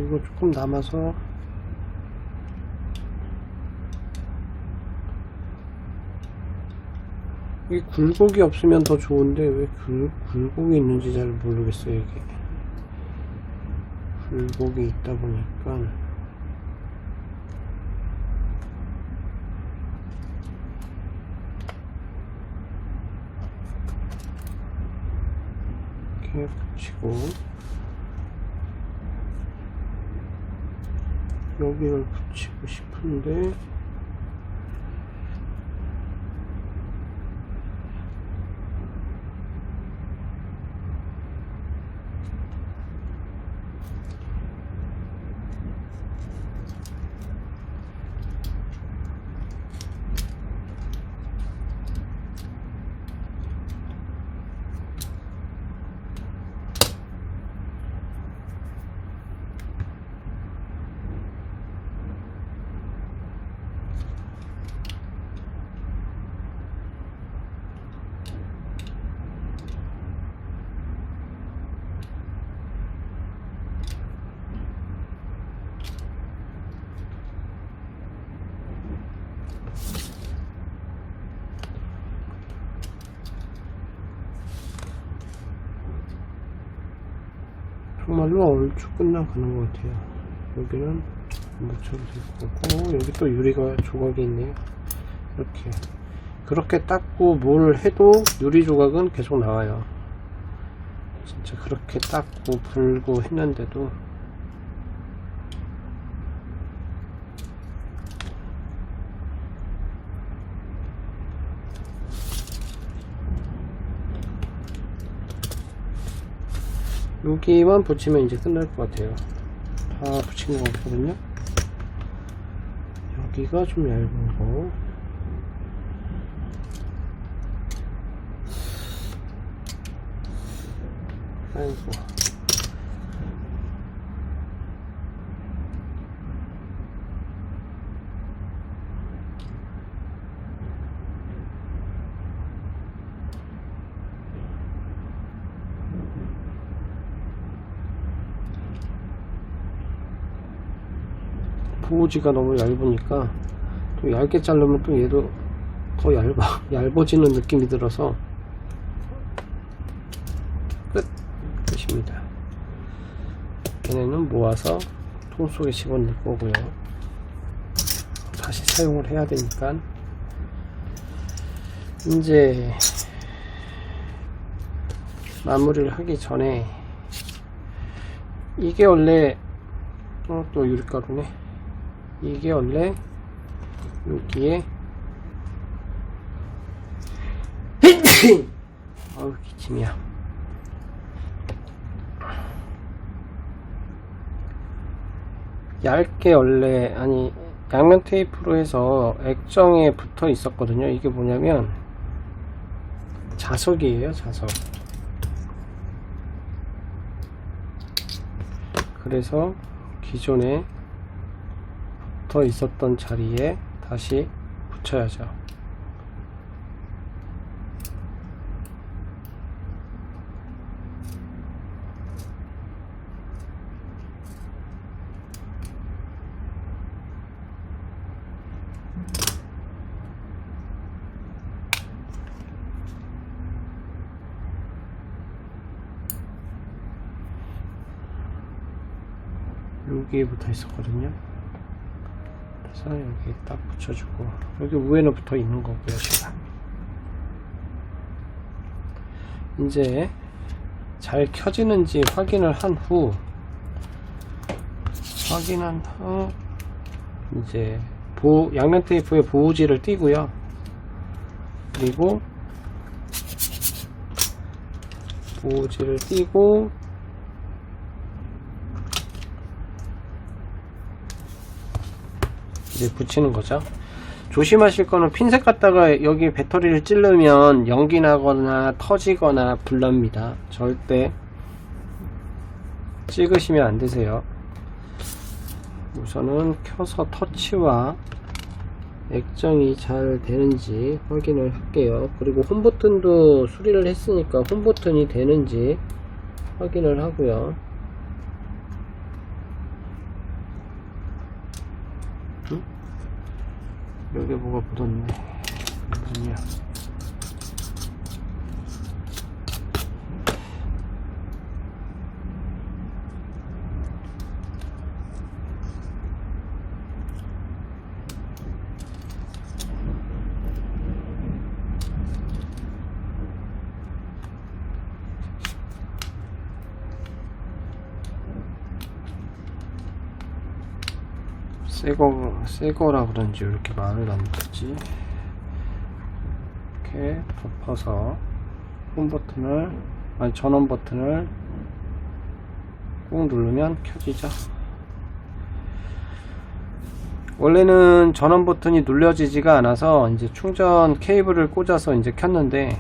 [SPEAKER 1] 이거 조금 남아서 이 굴곡이 없으면 더 좋은데 왜 굴곡이 있는지 잘 모르겠어요. 이게 굴곡이 있다 보니까 이렇게 붙이고 여기를 붙이고 싶은데 정말로 얼추 끝나가는 것 같아요. 여기는 묻혀도 될 거고 여기 또 유리가 조각이 있네요. 이렇게 그렇게 닦고 뭘 해도 유리 조각은 계속 나와요. 진짜 그렇게 닦고 불고 했는데도 여기만 붙이면 이제 끝날 것 같아요. 다 붙인 거 같거든요. 여기가 좀 얇은 거. 아이고. 보호지가 너무 얇으니까 또 얇게 자르면 또 얘도 더 얇아지는 느낌이 들어서 끝입니다. 얘네는 모아서 통 속에 집어넣을 거고요. 다시 사용을 해야 되니까 이제 마무리를 하기 전에 이게 원래 또 유리가루네. 이게 원래 여기에 아우 기침이야. 얇게 원래 양면 테이프로 해서 액정에 붙어 있었거든요. 이게 뭐냐면 자석이에요. 자석. 그래서 기존에 붙어 있었던 자리에 다시 붙여야죠. 여기에 붙어 있었거든요. 그래서 여기 딱 붙여주고 여기 위에는 붙어 있는 거고요. 제가 이제 잘 켜지는지 확인을 한 후 이제 양면 테이프에 보호지를 띄고요. 그리고 보호지를 띄고 이제 붙이는 거죠. 조심하실 거는 핀셋 갖다가 여기 배터리를 찌르면 연기 나거나 터지거나 불납니다. 절대 찍으시면 안 되세요. 우선은 켜서 터치와 액정이 잘 되는지 확인을 할게요. 그리고 홈 버튼도 수리를 했으니까 홈 버튼이 되는지 확인을 하고요.
[SPEAKER 2] 여기 뭐가 묻었네. 뭐냐. 새거라 그런지 왜 이렇게 말을 안 듣지? 이렇게 덮어서 홈 버튼을, 아니 전원 버튼을 꾹 누르면 켜지죠. 원래는 전원 버튼이 눌려지지가 않아서 이제 충전 케이블을 꽂아서 이제 켰는데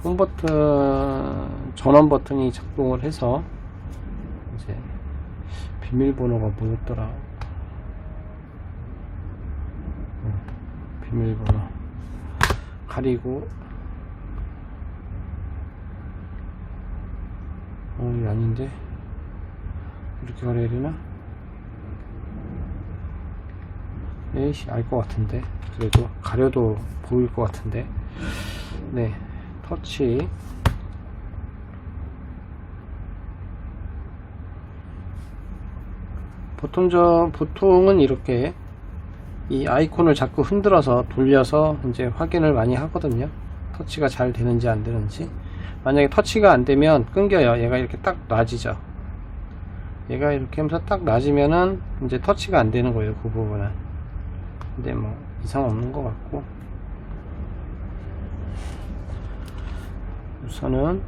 [SPEAKER 2] 홈 버튼, 전원 버튼이 작동을 해서 이제 비밀번호가 뭐였더라? 비밀번호 가리고 이게 아닌데 이렇게 가려야 되나? 에이씨, 알 것 같은데. 그래도 가려도 보일 것 같은데. 네, 터치. 보통은 이렇게 이 아이콘을 자꾸 흔들어서 돌려서 이제 확인을 많이 하거든요. 터치가 잘 되는지 안 되는지. 만약에 터치가 안 되면 끊겨요. 얘가 이렇게 딱 놔지죠. 얘가 이렇게 하면서 딱 놔지면은 이제 터치가 안 되는 거예요. 그 부분은. 근데 뭐 이상 없는 것 같고, 우선은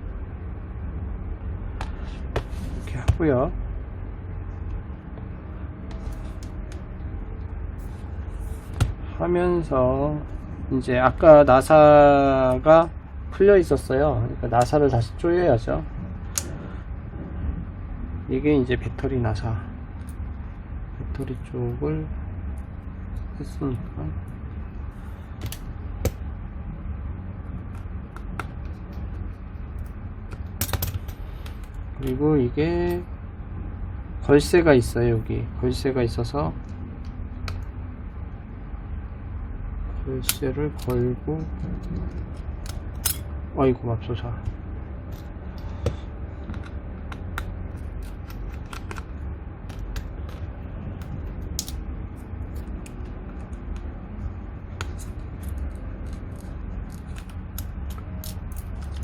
[SPEAKER 2] 이렇게 하고요. 하면서 이제 아까 나사가 풀려 있었어요. 그러니까 나사를 다시 조여야죠. 이게 이제 배터리 나사, 배터리 쪽을 했으니까 그리고 이게 걸쇠가 있어요. 여기 걸쇠가 있어서 걸쇠를 걸고, 아이고 맙소사.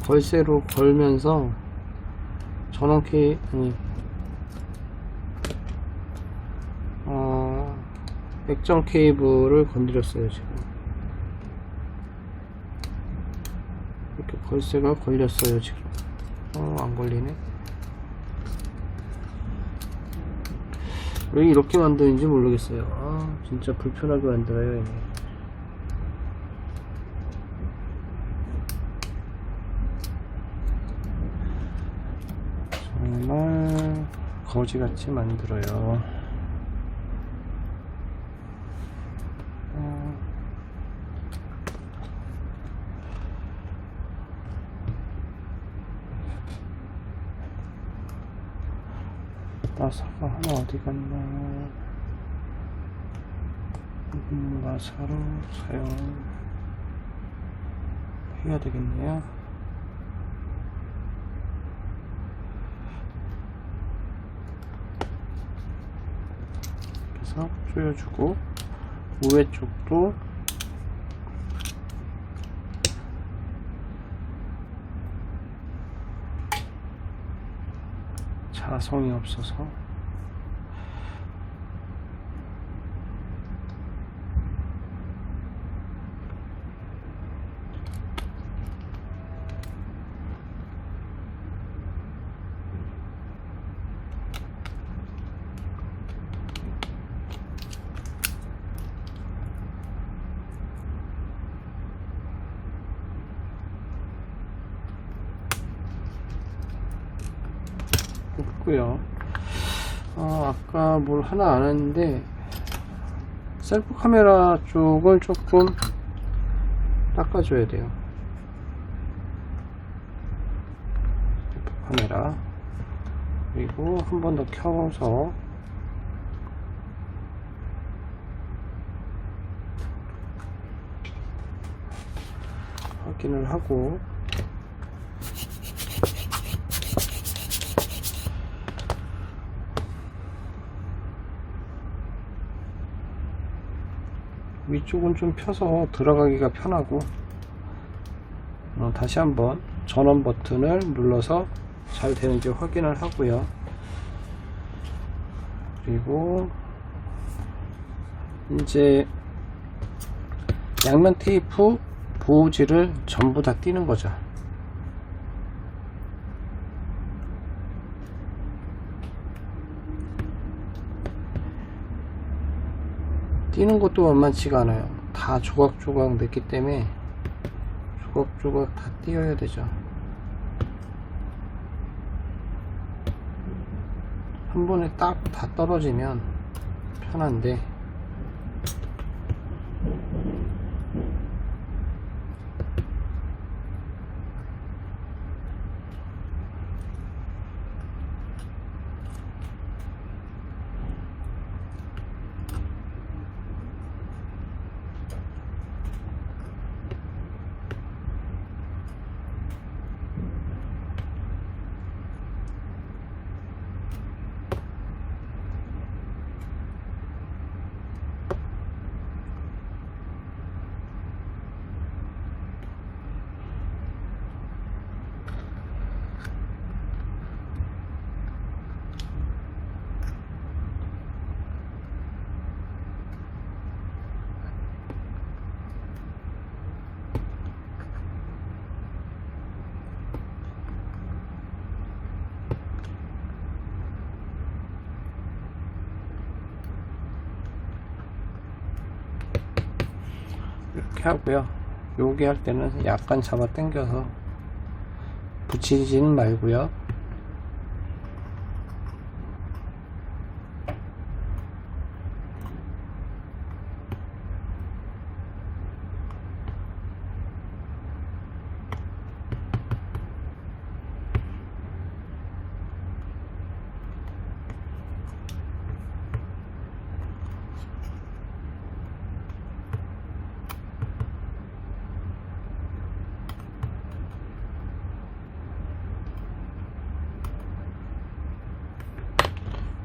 [SPEAKER 2] 걸쇠로 걸면서 전원 액정 케이블을 건드렸어요. 지금 이렇게 걸쇠가 걸렸어요. 지금 안 걸리네. 왜 이렇게 만드는지 모르겠어요. 진짜 불편하게 만들어요. 얘네. 정말 거지같이 만들어요. 나사가 하나 어디 갔나? 나사로 사용해야 되겠네요. 그래서 조여주고, 우회 쪽도 자성이 없어서 없고요. 아까 뭘 하나 안 했는데 셀프 카메라 쪽을 조금 닦아줘야 돼요. 셀프 카메라, 그리고 한 번 더 켜서 확인을 하고, 위쪽은 좀 펴서 들어가기가 편하고, 다시 한번 전원 버튼을 눌러서 잘 되는지 확인을 하고요. 그리고 이제 양면 테이프 보호지를 전부 다 띄는 거죠. 띄는 것도 만만치가 않아요. 다 조각조각 냈기 때문에 조각조각 다 띄어야 되죠. 한 번에 딱 다 떨어지면 편한데, 이렇게 하고요. 여기 할 때는 약간 잡아 당겨서 붙이지는 말고요.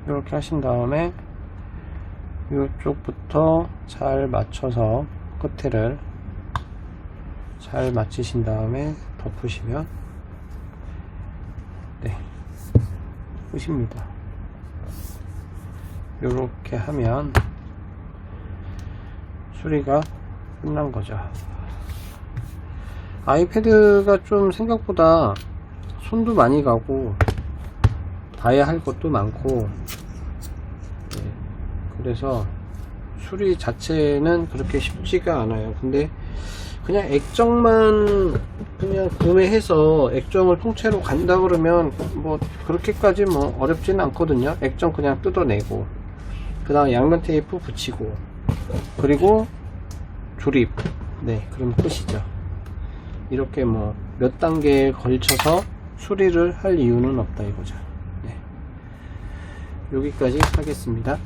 [SPEAKER 2] 이렇게 하신 다음에 이쪽부터 잘 맞춰서 끝에를 잘 맞추신 다음에 덮으시면 네, 끝입니다. 이렇게 하면 수리가 끝난 거죠. 아이패드가 좀 생각보다 손도 많이 가고 봐야 할 것도 많고, 네, 그래서 수리 자체는 그렇게 쉽지가 않아요. 근데 그냥 액정만 그냥 구매해서 액정을 통째로 간다 그러면 뭐 그렇게까지 뭐 어렵지는 않거든요. 액정 그냥 뜯어내고, 그 다음 양면 테이프 붙이고, 그리고 조립, 네, 그럼 끝이죠. 이렇게 뭐 몇 단계에 걸쳐서 수리를 할 이유는 없다 이거죠. 네, 여기까지 하겠습니다.